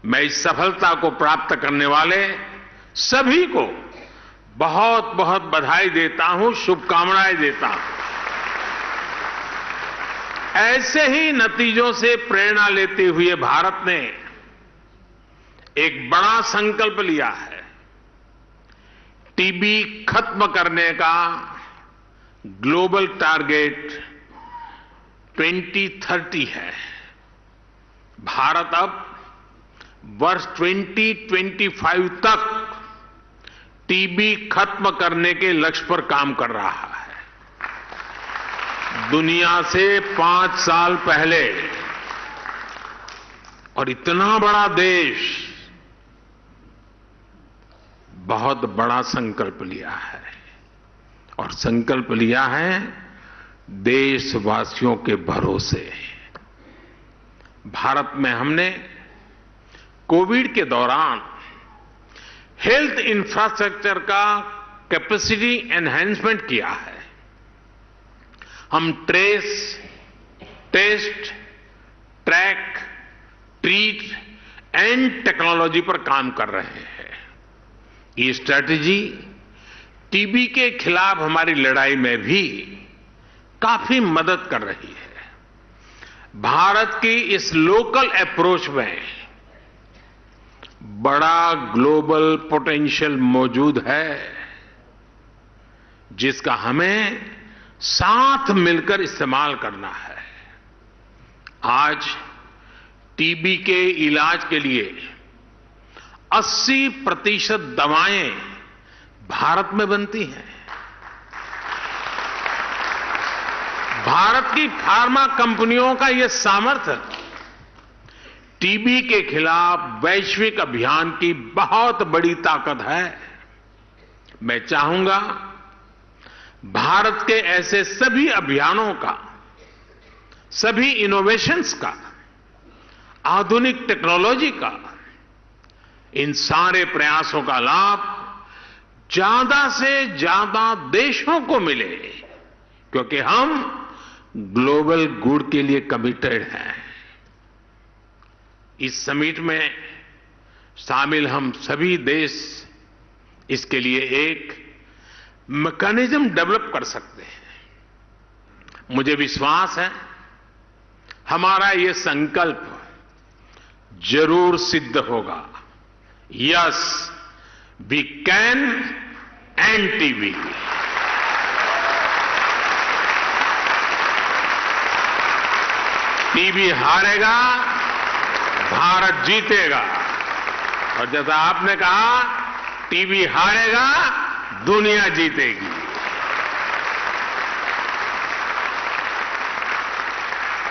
मैं इस सफलता को प्राप्त करने वाले सभी को बहुत बहुत बधाई देता हूं, शुभकामनाएं देता हूं। ऐसे ही नतीजों से प्रेरणा लेते हुए भारत ने एक बड़ा संकल्प लिया है। टीबी खत्म करने का ग्लोबल टारगेट 2030 है। भारत अब वर्ष 2025 तक टीबी खत्म करने के लक्ष्य पर काम कर रहा है। दुनिया से 5 साल पहले, और इतना बड़ा देश बहुत बड़ा संकल्प लिया है, और संकल्प लिया है देशवासियों के भरोसे। भारत में हमने कोविड के दौरान हेल्थ इंफ्रास्ट्रक्चर का कैपेसिटी एनहांसमेंट किया है। हम trace, test, track, treat and technology पर काम कर रहे हैं। ये स्ट्रैटेजी टीबी के खिलाफ हमारी लड़ाई में भी काफी मदद कर रही है। भारत की इस लोकल अप्रोच में बड़ा ग्लोबल पोटेंशियल मौजूद है, जिसका हमें साथ मिलकर इस्तेमाल करना है। आज टीबी के इलाज के लिए 80% दवाएं भारत में बनती हैं। भारत की फार्मा कंपनियों का यह सामर्थ्य टीबी के खिलाफ वैश्विक अभियान की बहुत बड़ी ताकत है। मैं चाहूंगा भारत के ऐसे सभी अभियानों का, सभी इनोवेशंस का, आधुनिक टेक्नोलॉजी का, इन सारे प्रयासों का लाभ ज्यादा से ज्यादा देशों को मिले, क्योंकि हम ग्लोबल गुड के लिए कमिटेड हैं। इस समिट में शामिल हम सभी देश इसके लिए एक मैकेनिज्म डेवलप कर सकते हैं। मुझे विश्वास है हमारा ये संकल्प जरूर सिद्ध होगा। Yes, we can end TB. TB हारेगा, भारत जीतेगा। और जैसा आपने कहा, टीबी हारेगा, दुनिया जीतेगी।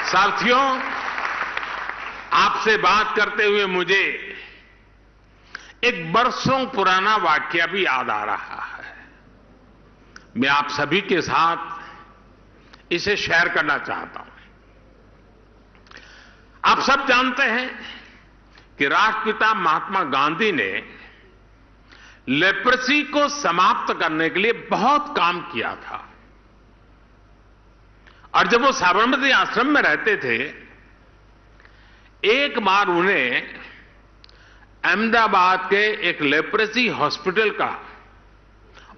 साथियों, आपसे बात करते हुए मुझे एक बरसों पुराना वाकया भी याद आ रहा है। मैं आप सभी के साथ इसे शेयर करना चाहता हूं। आप सब जानते हैं कि राष्ट्रपिता महात्मा गांधी ने लेप्रेसी को समाप्त करने के लिए बहुत काम किया था। और जब वो साबरमती आश्रम में रहते थे, एक बार उन्हें अहमदाबाद के एक लेप्रेसी हॉस्पिटल का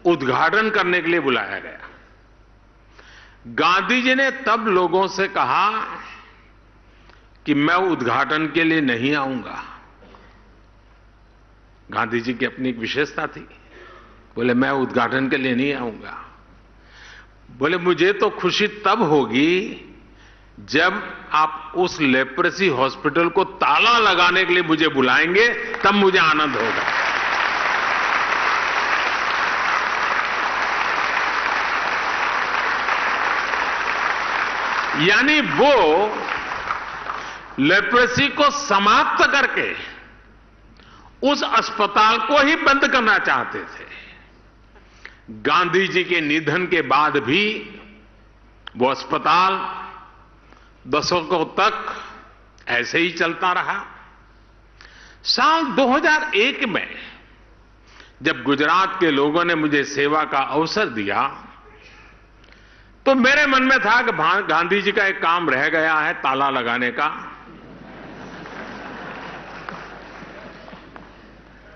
उद्घाटन करने के लिए बुलाया गया। गांधी जी ने तब लोगों से कहा कि मैं उद्घाटन के लिए नहीं आऊंगा। गांधी जी की अपनी एक विशेषता थी। बोले मैं उद्घाटन के लिए नहीं आऊंगा। बोले मुझे तो खुशी तब होगी जब आप उस लेप्रेसी हॉस्पिटल को ताला लगाने के लिए मुझे बुलाएंगे, तब मुझे आनंद होगा। यानी वो लेप्रेसी को समाप्त करके उस अस्पताल को ही बंद करना चाहते थे। गांधी जी के निधन के बाद भी वो अस्पताल दशकों तक ऐसे ही चलता रहा। साल 2001 में जब गुजरात के लोगों ने मुझे सेवा का अवसर दिया, तो मेरे मन में था कि गांधी जी का एक काम रह गया है, ताला लगाने का।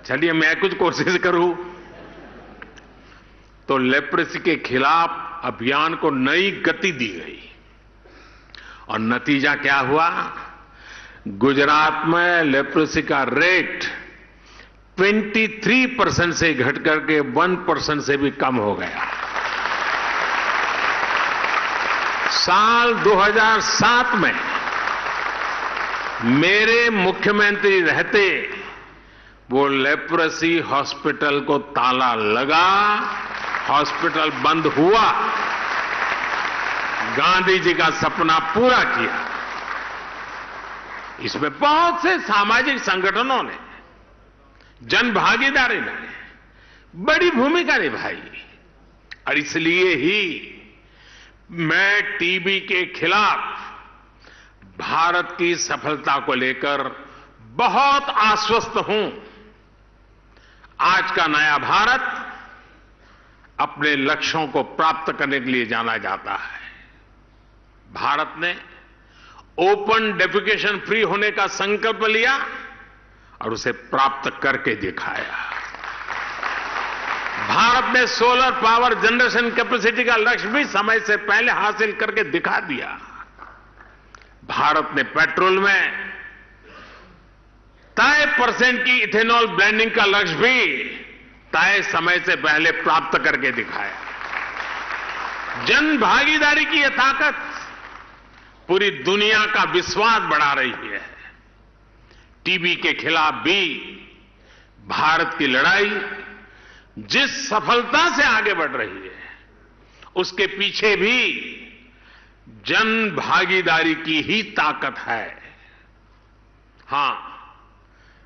चलिए मैं कुछ कोशिश करूं। तो लेप्रेसी के खिलाफ अभियान को नई गति दी गई और नतीजा क्या हुआ? गुजरात में लेप्रेसी का रेट 23% से घट करके 1% से भी कम हो गया। साल 2007 में मेरे मुख्यमंत्री रहते वो लेप्रेसी हॉस्पिटल को ताला लगा, हॉस्पिटल बंद हुआ। गांधी जी का सपना पूरा किया। इसमें बहुत से सामाजिक संगठनों ने, जन भागीदारी ने बड़ी भूमिका निभाई और इसलिए ही मैं टीबी के खिलाफ भारत की सफलता को लेकर बहुत आश्वस्त हूं। आज का नया भारत अपने लक्ष्यों को प्राप्त करने के लिए जाना जाता है। भारत ने ओपन डेफिकेशन फ्री होने का संकल्प लिया और उसे प्राप्त करके दिखाया। भारत ने सोलर पावर जनरेशन कैपेसिटी का लक्ष्य भी समय से पहले हासिल करके दिखा दिया। भारत ने पेट्रोल में तय % की इथेनॉल ब्लेंडिंग का लक्ष्य भी तय समय से पहले प्राप्त करके दिखाया। जन भागीदारी की यह ताकत पूरी दुनिया का विश्वास बढ़ा रही है। टीबी के खिलाफ भी भारत की लड़ाई जिस सफलता से आगे बढ़ रही है, उसके पीछे भी जन भागीदारी की ही ताकत है। हां,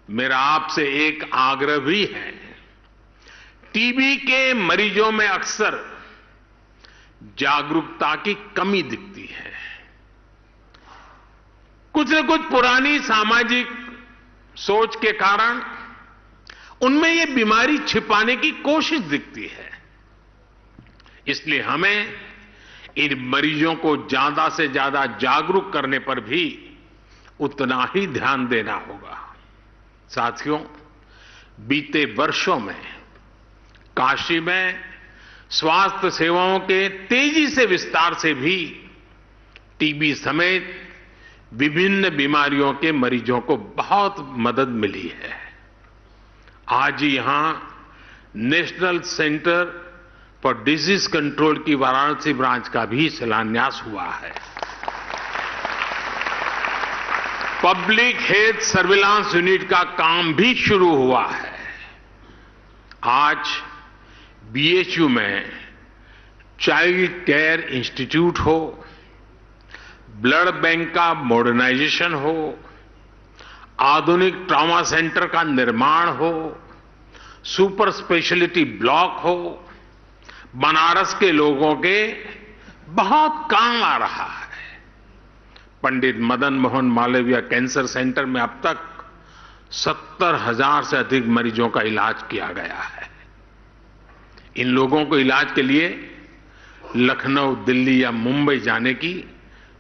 मेरा आपसे एक आग्रह भी है। टीबी के मरीजों में अक्सर जागरूकता की कमी दिखती है। कुछ न कुछ पुरानी सामाजिक सोच के कारण उनमें यह बीमारी छिपाने की कोशिश दिखती है। इसलिए हमें इन मरीजों को ज्यादा से ज्यादा जागरूक करने पर भी उतना ही ध्यान देना होगा। साथियों, बीते वर्षों में काशी में स्वास्थ्य सेवाओं के तेजी से विस्तार से भी टीबी समेत विभिन्न बीमारियों के मरीजों को बहुत मदद मिली है। आज ही यहां national centre for disease control की वाराणसी ब्रांच का भी शिलान्यास हुआ है। पब्लिक हेल्थ सर्विलांस यूनिट का काम भी शुरू हुआ है। आज बीएचयू में चाइल्ड केयर इंस्टीट्यूट हो, ब्लड बैंक का मॉडर्नाइजेशन हो, आधुनिक ट्रॉमा सेंटर का निर्माण हो, सुपर स्पेशलिटी ब्लॉक हो, बनारस के लोगों के बहुत काम आ रहा है। पंडित मदन मोहन मालवीय कैंसर सेंटर में अब तक 70,000 से अधिक मरीजों का इलाज किया गया है। इन लोगों को इलाज के लिए लखनऊ, दिल्ली या मुंबई जाने की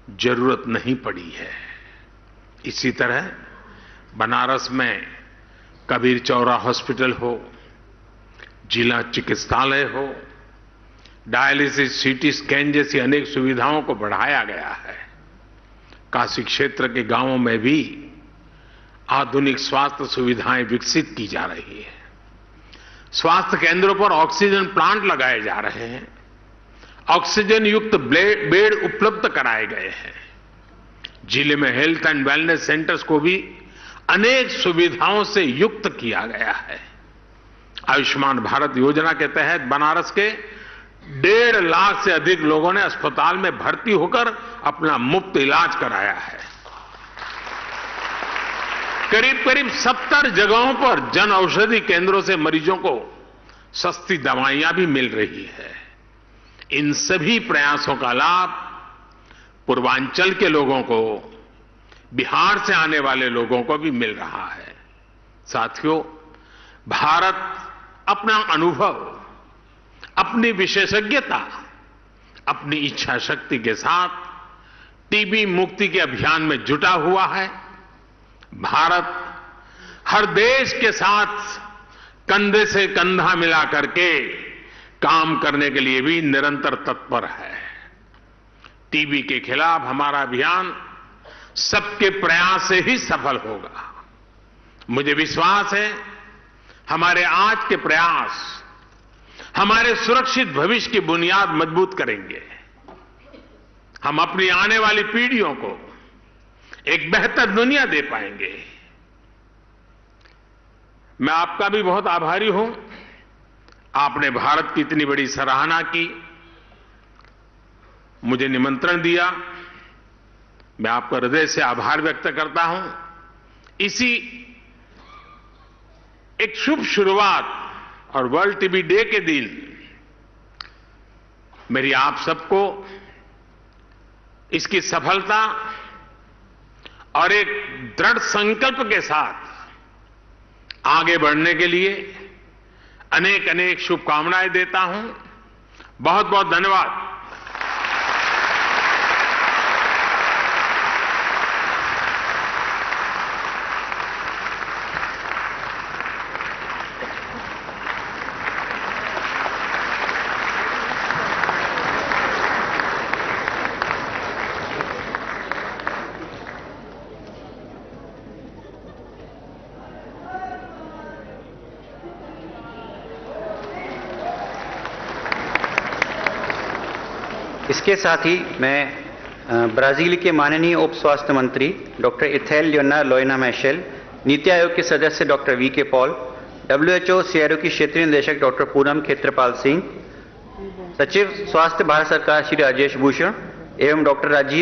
जरूरत नहीं पड़ी है। इसी तरह बनारस में कबीर चौरा हॉस्पिटल हो, जिला चिकित्सालय हो, डायलिसिस, सीटी स्कैन जैसी अनेक सुविधाओं को बढ़ाया गया है। काशी क्षेत्र के गांवों में भी आधुनिक स्वास्थ्य सुविधाएं विकसित की जा रही है। स्वास्थ्य केंद्रों पर ऑक्सीजन प्लांट लगाए जा रहे हैं। ऑक्सीजन युक्त बेड उपलब्ध कराए गए हैं। जिले में हेल्थ एंड वेलनेस सेंटर्स को भी अनेक सुविधाओं से युक्त किया गया है। आयुष्मान भारत योजना के तहत बनारस के 1.5 लाख से अधिक लोगों ने अस्पताल में भर्ती होकर अपना मुफ्त इलाज कराया है। करीब करीब 70 जगहों पर जन औषधि केंद्रों से मरीजों को सस्ती दवाइयां भी मिल रही है। इन सभी प्रयासों का लाभ पूर्वांचल के लोगों को, बिहार से आने वाले लोगों को भी मिल रहा है। साथियों, भारत अपना अनुभव, अपनी विशेषज्ञता, अपनी इच्छा शक्ति के साथ टीबी मुक्ति के अभियान में जुटा हुआ है। भारत हर देश के साथ कंधे से कंधा मिला करके काम करने के लिए भी निरंतर तत्पर है। टीबी के खिलाफ हमारा अभियान सबके प्रयास से ही सफल होगा। मुझे विश्वास है हमारे आज के प्रयास हमारे सुरक्षित भविष्य की बुनियाद मजबूत करेंगे। हम अपनी आने वाली पीढ़ियों को एक बेहतर दुनिया दे पाएंगे। मैं आपका भी बहुत आभारी हूं। आपने भारत की इतनी बड़ी सराहना की। मुझे निमंत्रण दिया। मैं आपका हृदय से आभार व्यक्त करता हूं। इसी एक शुभ शुरुआत और वर्ल्ड टीबी डे के दिन मेरी आप सबको इसकी सफलता और एक दृढ़ संकल्प के साथ आगे बढ़ने के लिए अनेक अनेक शुभकामनाएं देता हूं। बहुत बहुत धन्यवाद। इसके साथ ही मैं ब्राजील के माननीय उप स्वास्थ्य मंत्री डॉक्टर इथेल लियोना लोइना मैशेल, नीति आयोग के सदस्य doctor VK. Paul, WHO CRO की क्षेत्रीय निदेशक डॉक्टर पूनम खेत्रपाल सिंह, सचिव स्वास्थ्य भारत सरकार श्री राजेश भूषण एवं डॉक्टर राजीव